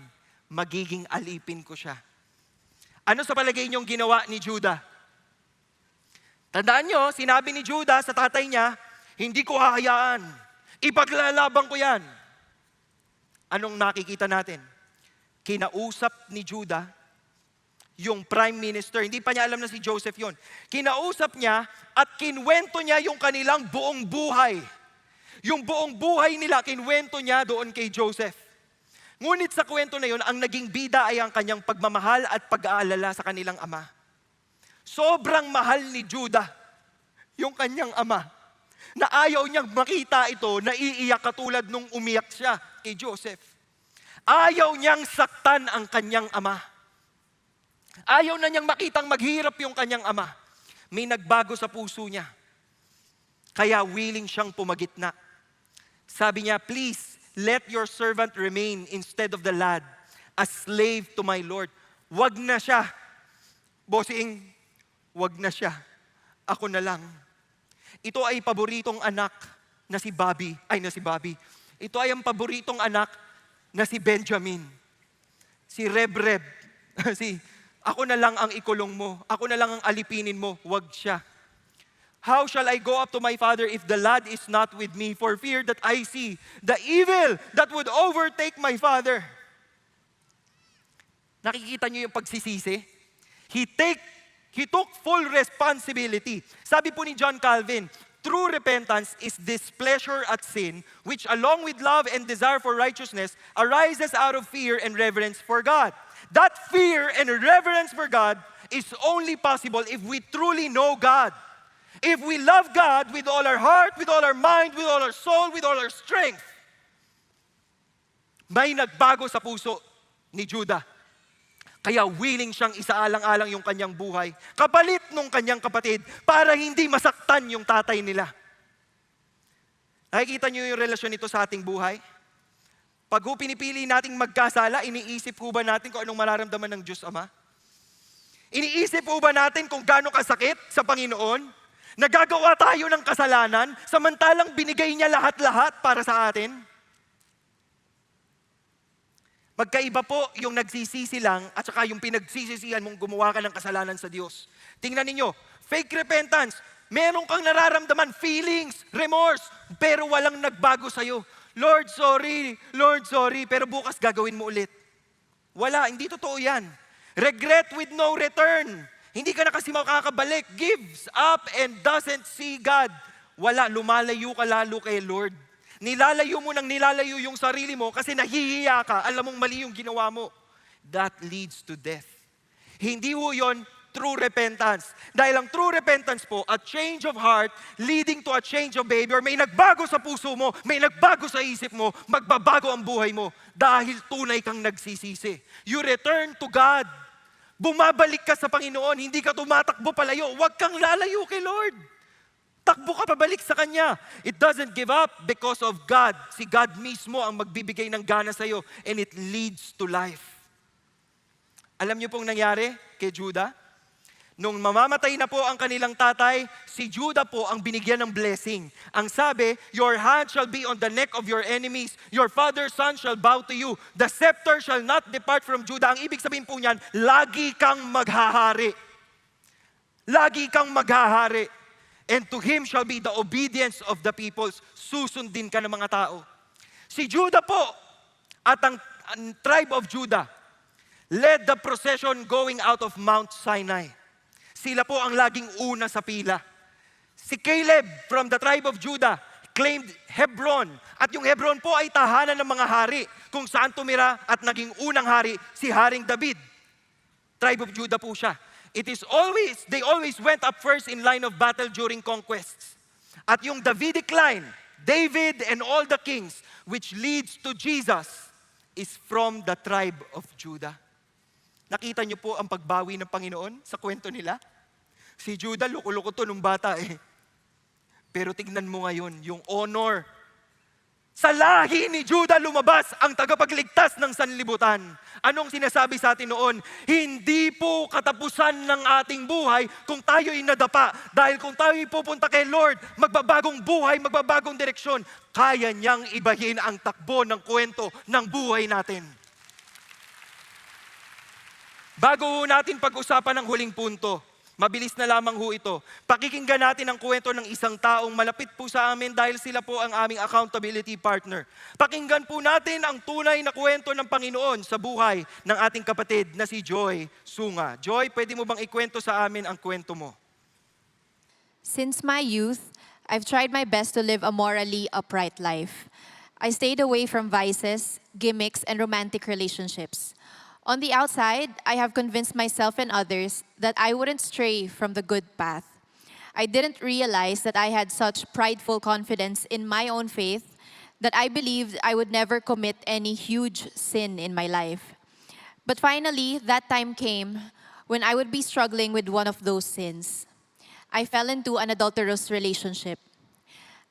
Magiging alipin ko siya. Ano sa palagay nyong ginawa ni Judah? Tandaan nyo, sinabi ni Judah sa tatay niya, hindi ko hahayaan. Ipaglalaban ko yan. Anong nakikita natin? Kinausap ni Judah yung prime minister. Hindi pa niya alam na si Joseph yon. Kinausap niya at kinwento niya yung kanilang buong buhay. Yung buong buhay nila, kinwento niya doon kay Joseph. Ngunit sa kwento na yun, ang naging bida ay ang kanyang pagmamahal at pag-aalala sa kanilang ama. Sobrang mahal ni Judah yung kanyang ama, na ayaw niyang makita ito, na iiyak katulad nung umiyak siya kay Joseph. Ayaw niyang saktan ang kanyang ama. Ayaw na niyang makitang maghirap yung kanyang ama. May nagbago sa puso niya. Kaya willing siyang pumagitna. Sabi niya, please, let your servant remain instead of the lad, a slave to my Lord. Wag na siya. Bossing, wag na siya. Ako na lang. Ito ay paboritong anak na si Bobby. Ito ay ang paboritong anak na si Benjamin. Si Reb. Ako na lang ang ikulong mo. Ako na lang ang alipinin mo. Wag siya. How shall I go up to my father if the lad is not with me, for fear that I see the evil that would overtake my father? Nakikita niyo yung pagsisisi? He took full responsibility. Sabi po ni John Calvin, true repentance is displeasure at sin, which along with love and desire for righteousness arises out of fear and reverence for God. That fear and reverence for God is only possible if we truly know God. If we love God with all our heart, with all our mind, with all our soul, with all our strength. May nagbago sa puso ni Judah. Kaya willing siyang isaalang-alang yung kanyang buhay, kapalit nung kanyang kapatid, para hindi masaktan yung tatay nila. Nakikita niyo yung relasyon nito sa ating buhay? Pag pinipili nating magkasala, iniisip po ba natin kung anong mararamdaman ng Diyos Ama? Iniisip po ba natin kung gaano kasakit sa Panginoon? Nagagawa tayo ng kasalanan, samantalang binigay niya lahat-lahat para sa atin? Magkaiba po yung nagsisisi lang at saka yung pinagsisisihan mong gumawa ka ng kasalanan sa Diyos. Tingnan ninyo, fake repentance, meron kang nararamdaman, feelings, remorse, pero walang nagbago sa'yo. Lord, sorry, pero bukas gagawin mo ulit. Wala, hindi totoo yan. Regret with no return. Hindi ka na kasi makakabalik. Gives up and doesn't see God. Wala, lumalayo ka lalo kay Lord. Nilalayo mo nang nilalayo yung sarili mo kasi nahihiya ka. Alam mong mali yung ginawa mo. That leads to death. Hindi ho yun true repentance. Dahil ang true repentance po, a change of heart leading to a change of behavior. May nagbago sa puso mo, may nagbago sa isip mo, magbabago ang buhay mo dahil tunay kang nagsisisi. You return to God. Bumabalik ka sa Panginoon, hindi ka tumatakbo palayo. Huwag kang lalayo kay Lord. Takbo ka pabalik sa Kanya. It doesn't give up because of God. Si God mismo ang magbibigay ng gana sa iyo and it leads to life. Alam niyo pong nangyari kay Judah? Nung mamamatay na po ang kanilang tatay, si Judah po ang binigyan ng blessing. Ang sabi, your hand shall be on the neck of your enemies. Your father's son shall bow to you. The scepter shall not depart from Judah. Ang ibig sabihin po niyan, lagi kang maghahari. Lagi kang maghahari. And to him shall be the obedience of the peoples. Susundin ka ng mga tao. Si Judah po at ang tribe of Judah led the procession going out of Mount Sinai. Sila po ang laging una sa pila. Si Caleb from the tribe of Judah claimed Hebron. At yung Hebron po ay tahanan ng mga hari kung saan tumira at naging unang hari si Haring David. Tribe of Judah po siya. They always went up first in line of battle during conquests. At yung Davidic line, David and all the kings, which leads to Jesus, is from the tribe of Judah. Nakita niyo po ang pagbawi ng Panginoon sa kwento nila? Si Judah, loko-loko to nung bata eh. Pero tignan mo ngayon, yung honor. Sa lahi ni Judah lumabas ang tagapagligtas ng sanlibutan. Anong sinasabi sa atin noon? Hindi po katapusan ng ating buhay kung tayo'y nadapa. Dahil kung tayo'y pupunta kay Lord, magbabagong buhay, magbabagong direksyon, kaya niyang ibahin ang takbo ng kwento ng buhay natin. Bago natin pag-usapan ang huling punto, mabilis na lamang ho ito. Pakikinggan natin ang kwento ng isang taong malapit po sa amin dahil sila po ang aming accountability partner. Pakinggan po natin ang tunay na kwento ng Panginoon sa buhay ng ating kapatid na si Joy Sunga. Joy, pwede mo bang ikwento sa amin ang kwento mo? Since my youth, I've tried my best to live a morally upright life. I stayed away from vices, gimmicks, and romantic relationships. On the outside, I have convinced myself and others that I wouldn't stray from the good path. I didn't realize that I had such prideful confidence in my own faith that I believed I would never commit any huge sin in my life. But finally, that time came when I would be struggling with one of those sins. I fell into an adulterous relationship.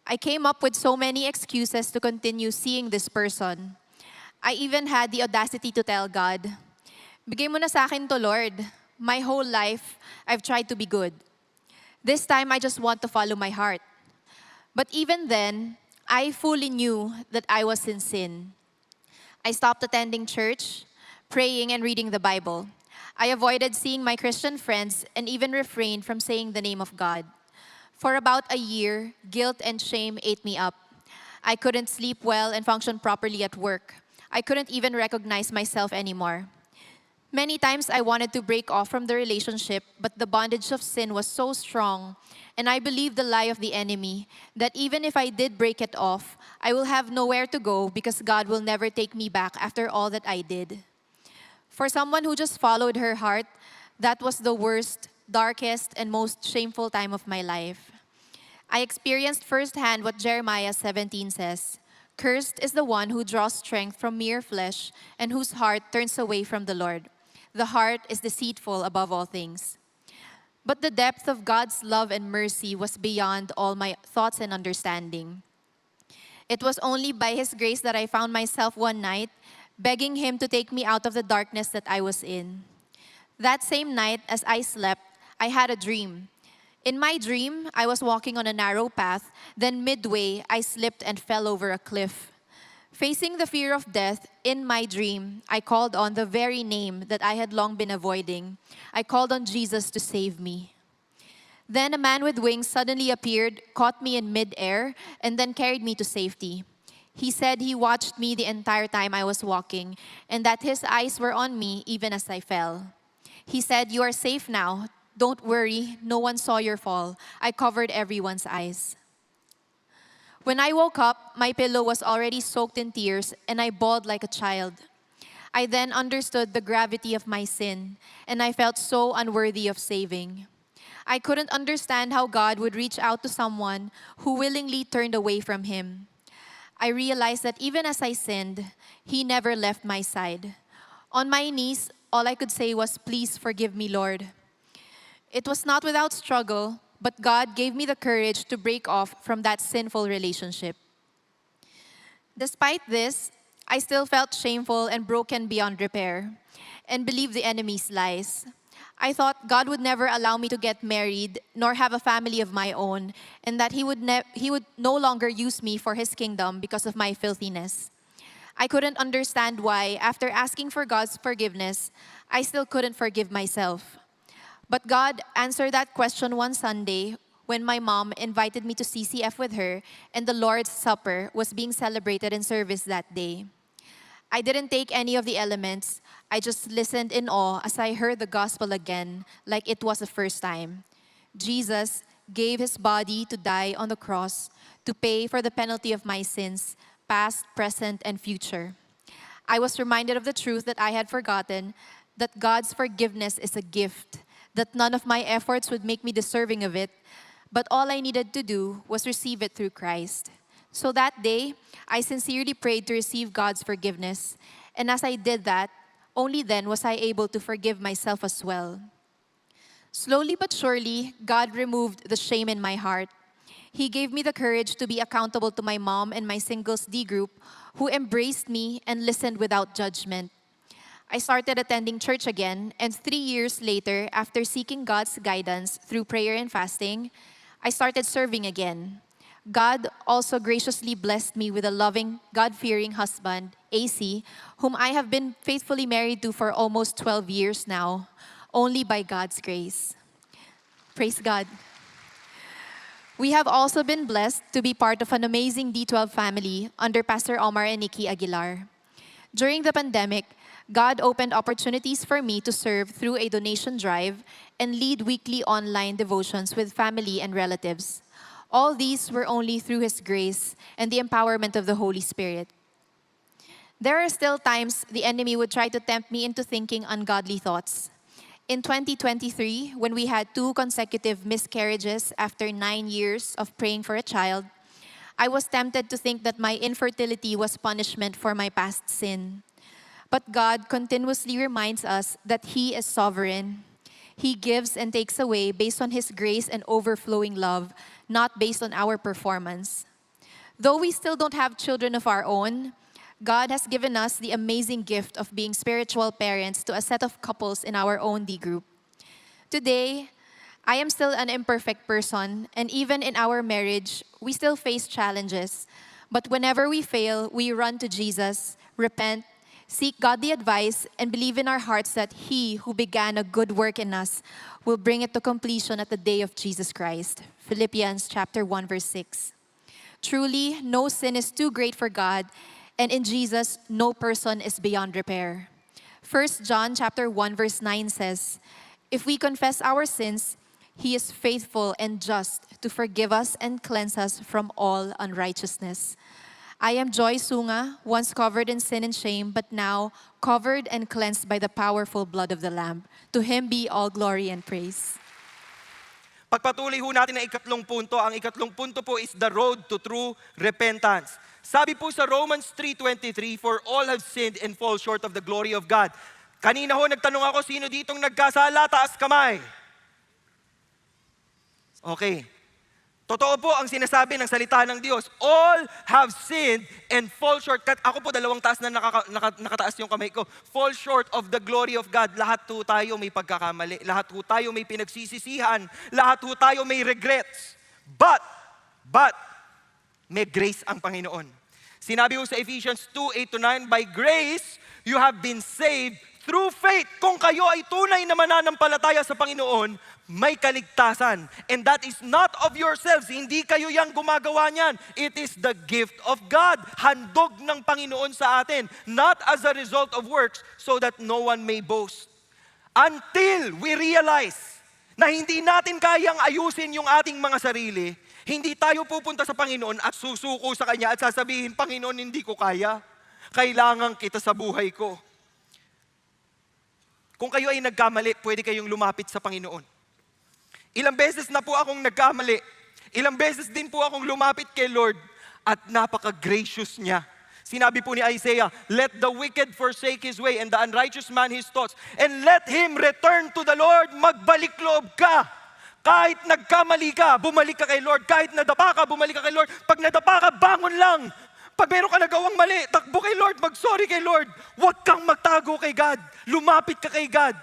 I came up with so many excuses to continue seeing this person. I even had the audacity to tell God, "Bigay mo na sa akin to, Lord. My whole life, I've tried to be good. This time, I just want to follow my heart." But even then, I fully knew that I was in sin. I stopped attending church, praying and reading the Bible. I avoided seeing my Christian friends and even refrained from saying the name of God. For about a year, guilt and shame ate me up. I couldn't sleep well and function properly at work. I couldn't even recognize myself anymore. Many times I wanted to break off from the relationship, but the bondage of sin was so strong, and I believed the lie of the enemy that even if I did break it off, I will have nowhere to go because God will never take me back after all that I did. For someone who just followed her heart, that was the worst, darkest, and most shameful time of my life. I experienced firsthand what Jeremiah 17 says. Cursed is the one who draws strength from mere flesh and whose heart turns away from the Lord. The heart is deceitful above all things. But the depth of God's love and mercy was beyond all my thoughts and understanding. It was only by His grace that I found myself one night begging Him to take me out of the darkness that I was in. That same night, as I slept, I had a dream. In my dream, I was walking on a narrow path, then midway, I slipped and fell over a cliff. Facing the fear of death, in my dream, I called on the very name that I had long been avoiding. I called on Jesus to save me. Then a man with wings suddenly appeared, caught me in midair, and then carried me to safety. He said he watched me the entire time I was walking, and that his eyes were on me even as I fell. He said, "You are safe now. Don't worry, no one saw your fall. I covered everyone's eyes." When I woke up, my pillow was already soaked in tears, and I bawled like a child. I then understood the gravity of my sin, and I felt so unworthy of saving. I couldn't understand how God would reach out to someone who willingly turned away from Him. I realized that even as I sinned, He never left my side. On my knees, all I could say was, "Please forgive me, Lord." It was not without struggle, but God gave me the courage to break off from that sinful relationship. Despite this, I still felt shameful and broken beyond repair, and believed the enemy's lies. I thought God would never allow me to get married, nor have a family of my own, and that He would no longer use me for His kingdom because of my filthiness. I couldn't understand why, after asking for God's forgiveness, I still couldn't forgive myself. But God answered that question one Sunday when my mom invited me to CCF with her, and the Lord's Supper was being celebrated in service that day. I didn't take any of the elements. I just listened in awe as I heard the gospel again, like it was the first time. Jesus gave His body to die on the cross to pay for the penalty of my sins, past, present, and future. I was reminded of the truth that I had forgotten, that God's forgiveness is a gift, that none of my efforts would make me deserving of it, but all I needed to do was receive it through Christ. So that day, I sincerely prayed to receive God's forgiveness, and as I did that, only then was I able to forgive myself as well. Slowly but surely, God removed the shame in my heart. He gave me the courage to be accountable to my mom and my singles D group, who embraced me and listened without judgment. I started attending church again, and 3 years later, after seeking God's guidance through prayer and fasting, I started serving again. God also graciously blessed me with a loving, God-fearing husband, AC, whom I have been faithfully married to for almost 12 years now, only by God's grace. Praise God. We have also been blessed to be part of an amazing D12 family under Pastor Omar and Nikki Aguilar. During the pandemic, God opened opportunities for me to serve through a donation drive and lead weekly online devotions with family and relatives. All these were only through His grace and the empowerment of the Holy Spirit. There are still times the enemy would try to tempt me into thinking ungodly thoughts. In 2023, when we had 2 consecutive miscarriages after 9 years of praying for a child, I was tempted to think that my infertility was punishment for my past sin. But God continuously reminds us that He is sovereign. He gives and takes away based on His grace and overflowing love, not based on our performance. Though we still don't have children of our own, God has given us the amazing gift of being spiritual parents to a set of couples in our own D group. Today, I am still an imperfect person, and even in our marriage, we still face challenges. But whenever we fail, we run to Jesus, repent, seek godly advice, and believe in our hearts that He who began a good work in us will bring it to completion at the day of Jesus Christ. Philippians chapter 1, verse 6. Truly, no sin is too great for God, and in Jesus, no person is beyond repair. 1 John chapter 1, verse 9 says, if we confess our sins, He is faithful and just to forgive us and cleanse us from all unrighteousness. I am Joy Sunga, once covered in sin and shame, but now covered and cleansed by the powerful blood of the Lamb. To Him be all glory and praise. Pagpatuloy ho natin ang ikatlong punto. Ang ikatlong punto po is the road to true repentance. Sabi po sa Romans 3:23, for all have sinned and fall short of the glory of God. Kanina ho nagtanong ako, sino ditong nagkasala? Taas kamay. Okay. Totoo po ang sinasabi ng salita ng Diyos. All have sinned and fall short. Ako po 2 taas na nakataas yung kamay ko. Fall short of the glory of God. Lahat po tayo may pagkakamali. Lahat po tayo may pinagsisisihan. Lahat po tayo may regrets. But, may grace ang Panginoon. Sinabi po sa Ephesians 2:8-9, by grace, you have been saved through faith. Kung kayo ay tunay na mananampalataya sa Panginoon, may kaligtasan. And that is not of yourselves. Hindi kayo yang gumagawa niyan. It is the gift of God. Handog ng Panginoon sa atin. Not as a result of works, so that no one may boast. Until we realize na hindi natin kayang ayusin yung ating mga sarili, hindi tayo pupunta sa Panginoon at susuko sa Kanya at sasabihin, Panginoon, hindi ko kaya. Kailangan kita sa buhay ko. Kung kayo ay nagkamali, pwede kayong lumapit sa Panginoon. Ilang beses na po akong nagkamali. Ilang beses din po akong lumapit kay Lord at napaka-gracious niya. Sinabi po ni Isaiah, let the wicked forsake his way and the unrighteous man his thoughts, and let him return to the Lord. Magbalik loob ka. Kahit nagkamali ka, bumalik ka kay Lord. Kahit nadapa ka, bumalik ka kay Lord. Pag nadapa ka, bangon lang. Pag meron ka nagawang mali, takbo kay Lord, mag-sorry kay Lord. Huwag kang magtago kay God. Lumapit ka kay God.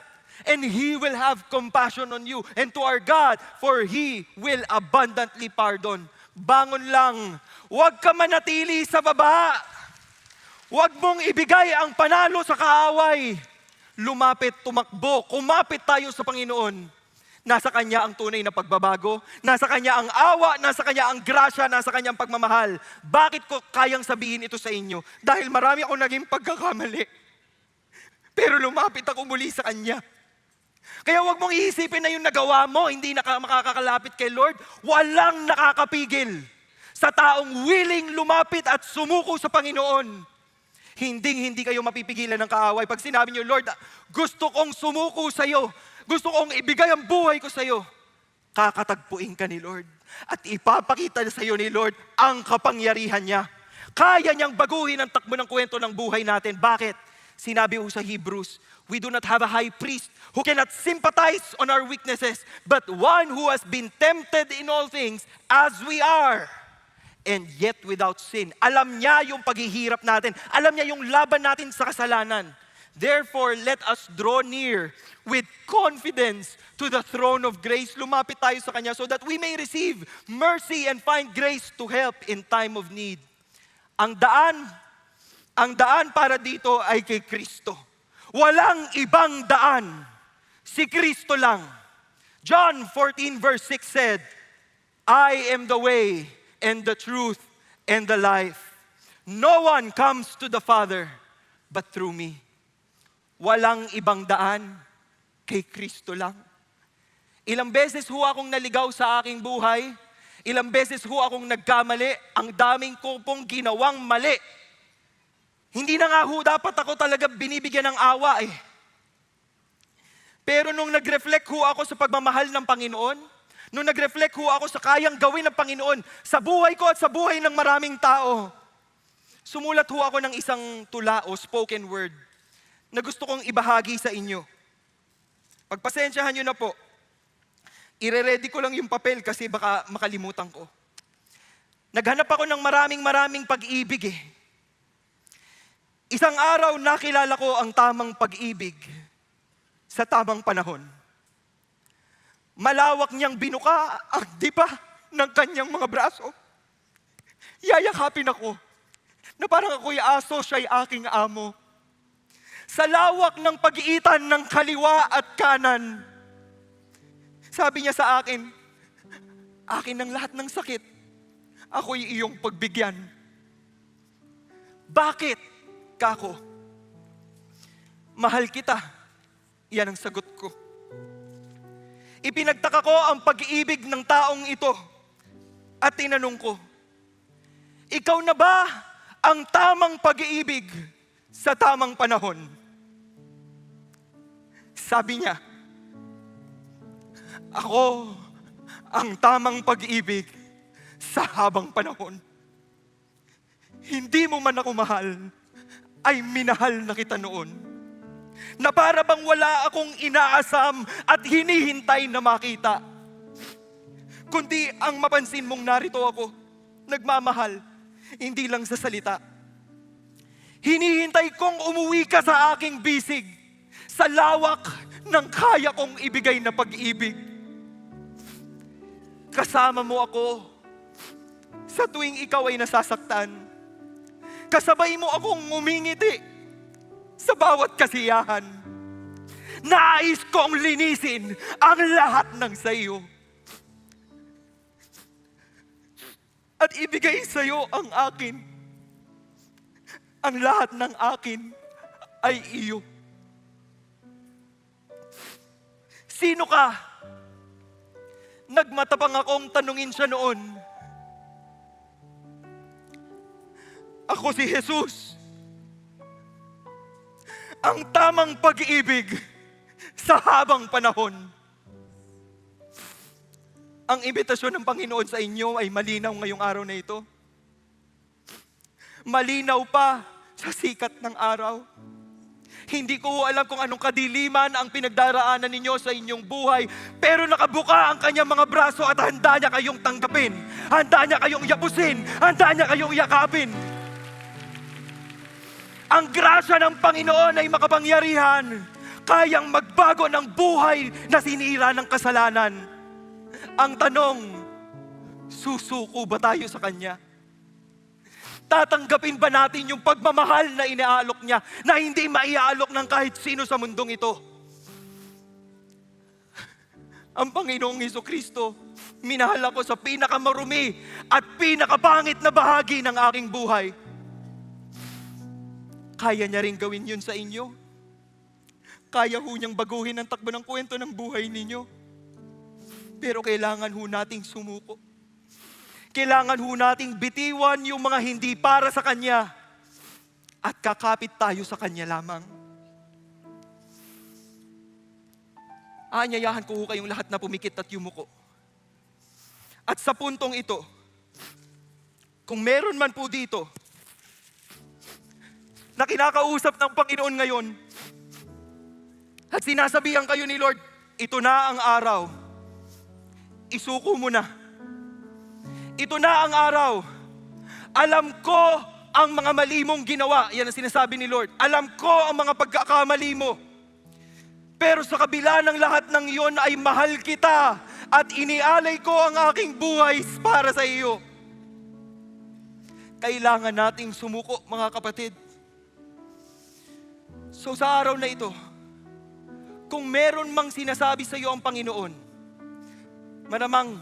And He will have compassion on you. And to our God, for He will abundantly pardon. Bangon lang. Huwag ka manatili sa baba. Huwag mong ibigay ang panalo sa kaaway. Lumapit, tumakbo, kumapit tayo sa Panginoon. Nasa Kanya ang tunay na pagbabago. Nasa Kanya ang awa, nasa Kanya ang grasya, nasa Kanya ang pagmamahal. Bakit ko kayang sabihin ito sa inyo? Dahil marami akong naging pagkakamali. Pero lumapit ako muli sa Kanya. Kaya huwag mong iisipin na yung nagawa mo, hindi makakakalapit kay Lord. Walang nakakapigil. sa taong willing lumapit at sumuko sa Panginoon. Hindi kayo mapipigilan ng kaaway. Pag sinabi niyo, Lord, gusto kong sumuko sa iyo. Gusto kong ibigay ang buhay ko sa iyo. Kakatagpuin ka ni Lord. At ipapakita sa iyo ni Lord ang kapangyarihan niya. Kaya niyang baguhin ang takbo ng kwento ng buhay natin. Bakit? Sinabi sa Hebrews, we do not have a high priest who cannot sympathize on our weaknesses, but one who has been tempted in all things as we are, and yet without sin. Alam niya yung paghihirap natin. Alam niya yung laban natin sa kasalanan. Therefore, let us draw near with confidence to the throne of grace. Lumapit tayo sa Kanya so that we may receive mercy and find grace to help in time of need. Ang daan para dito ay kay Kristo. Walang ibang daan. Si Kristo lang. John 14 verse 6 said, I am the way and the truth and the life. No one comes to the Father but through me. Walang ibang daan, kay Kristo lang. Ilang beses ho akong naligaw sa aking buhay, ilang beses ho akong nagkamali, ang daming ko pong ginawang mali. Hindi na nga ho dapat ako talaga binibigyan ng awa eh. Pero nung nag-reflect ho ako sa pagmamahal ng Panginoon, nung nag-reflect ho ako sa kayang gawin ng Panginoon sa buhay ko at sa buhay ng maraming tao, sumulat ho ako ng isang tula o spoken word na gusto kong ibahagi sa inyo. Pagpasensyahan nyo na po. Ire-ready ko lang yung papel kasi baka makalimutan ko. Naghanap ako ng maraming pag-ibig eh. Isang araw nakilala ko ang tamang pag-ibig sa tamang panahon. Malawak niyang binuka ang dipa ng kanyang mga braso. Yayakapin ako na parang ako'y aso, siya'y aking amo. Sa lawak ng pagitan ng kaliwa at kanan, sabi niya sa akin, akin ang lahat ng sakit. Ako'y iyong pagbigyan. Bakit, kako? Mahal kita. Yan ang sagot ko. Ipinagtaka ko ang pag-ibig ng taong ito at tinanong ko, ikaw na ba ang tamang pag-ibig sa tamang panahon? Sabi niya, ako ang tamang pag-ibig sa habang panahon. Hindi mo man ako mahal, ay minahal na kita noon. Na para bang wala akong inaasam at hinihintay na makita. Kundi ang mapansin mong narito ako, nagmamahal, hindi lang sa salita. Hinihintay kong umuwi ka sa aking bisig, sa lawak ng kaya kong ibigay na pag-ibig. Kasama mo ako sa tuwing ikaw ay nasasaktan. Kasabay mo akong ngumingiti sa bawat kasiyahan. Nais kong linisin ang lahat ng sayo. At ibigay sa iyo ang akin. Ang lahat ng akin ay iyo. Sino ka? Nagmatapang akong tanungin siya noon. Ako si Jesus. Ang tamang pag-ibig sa habang panahon. Ang imbitasyon ng Panginoon sa inyo ay malinaw ngayong araw na ito. Malinaw pa sa sikat ng araw. Hindi ko alam kung anong kadiliman ang pinagdaraanan ninyo sa inyong buhay, pero nakabuka ang kanyang mga braso at handa niya kayong tanggapin. Handa niya kayong yapusin. Handa niya kayong yakapin. Ang grasya ng Panginoon ay makapangyarihan. Kayang magbago ng buhay na sinira ng kasalanan. Ang tanong, susuko ba tayo sa Kanya? Tatanggapin ba natin yung pagmamahal na inaalok niya na hindi maiaalok ng kahit sino sa mundong ito? Ang Panginoong Jesucristo, minahal ako sa pinakamarumi at pinakapangit na bahagi ng aking buhay. Kaya niya rin gawin yun sa inyo. Kaya ho niyang baguhin ang takbo ng kwento ng buhay ninyo. Pero kailangan ho nating sumuko. kailangan ho nating bitiwan yung mga hindi para sa Kanya at kakapit tayo sa Kanya lamang. Aanyayahan ko ho kayong lahat na pumikit at yumuko. At sa puntong ito, kung meron man po dito na kinakausap ng Panginoon ngayon at sinasabihan kayo ni Lord, ito na ang araw, isuko mo na. Ito na ang araw. Alam ko ang mga mali mong ginawa. Yan ang sinasabi ni Lord. Alam ko ang mga pagkakamali mo. Pero sa kabila ng lahat ng iyon ay mahal kita at inialay ko ang aking buhay para sa iyo. Kailangan nating sumuko, mga kapatid. So sa araw na ito, kung meron mang sinasabi sa iyo ang Panginoon, malamang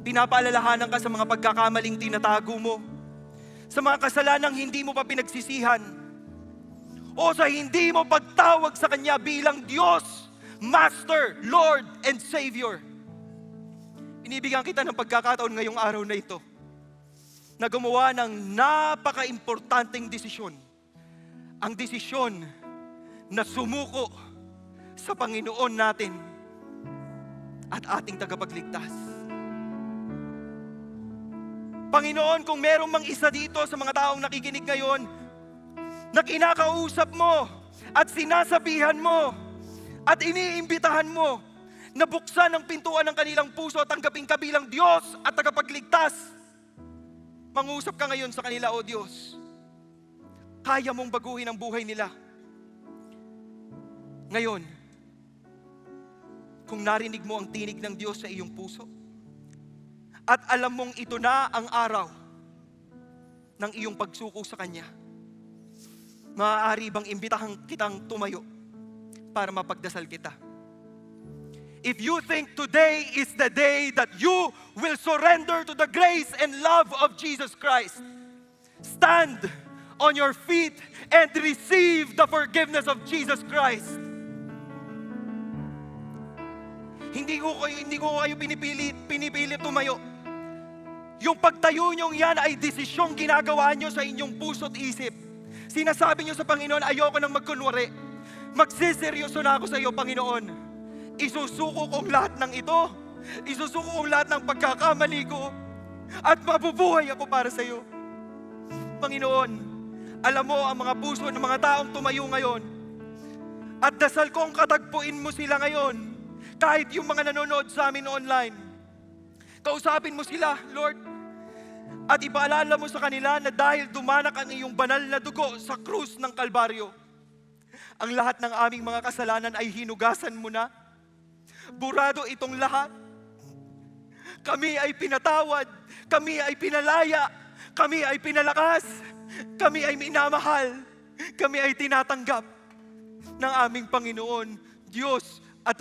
pinapaalalahanan ka sa mga pagkakamaling tinatago mo, sa mga kasalanang hindi mo pa pinagsisihan, o sa hindi mo pagtawag sa Kanya bilang Diyos, Master, Lord, and Savior. Binibigyan kita ng pagkakataon ngayong araw na ito na gumawa ng napaka-importanteng desisyon. Ang desisyon na sumuko sa Panginoon natin at ating tagapagligtas. Panginoon, kung meron mang isa dito sa mga taong nakikinig ngayon na kinakausap mo at sinasabihan mo at iniimbitahan mo na buksan ang pintuan ng kanilang puso at tanggapin ka bilang Diyos at tagapagligtas, mangusap ka ngayon sa kanila, O Diyos. Kaya mong baguhin ang buhay nila. Ngayon, kung narinig mo ang tinig ng Diyos sa iyong puso, at alam mong ito na ang araw ng iyong pagsuko sa Kanya, maaari bang imbitahan kitang tumayo para mapagdasal kita? If you think today is the day that you will surrender to the grace and love of Jesus Christ, stand on your feet and receive the forgiveness of Jesus Christ. Hindi ko kayo pinipilit tumayo. Yung pagtayo nyong yan ay desisyong ginagawa nyo sa inyong puso at isip. Sinasabi nyo sa Panginoon, ayoko nang magkunwari. Magsiseryoso na ako sa iyo, Panginoon. Isusuko kong lahat ng ito. Isusuko kong lahat ng pagkakamali ko. At mabubuhay ako para sa iyo. Panginoon, alam mo ang mga puso ng mga taong tumayo ngayon. At dasal kong katagpuin mo sila ngayon. Kahit yung mga nanonood sa amin online. Kausapin mo sila, Lord. At ipaalala mo sa kanila na dahil dumanak ang iyong banal na dugo sa krus ng Kalbaryo, ang lahat ng aming mga kasalanan ay hinugasan mo na. Burado itong lahat. Kami ay pinatawad. Kami ay pinalaya. Kami ay pinalakas. Kami ay minamahal. Kami ay tinatanggap ng aming Panginoon, Diyos at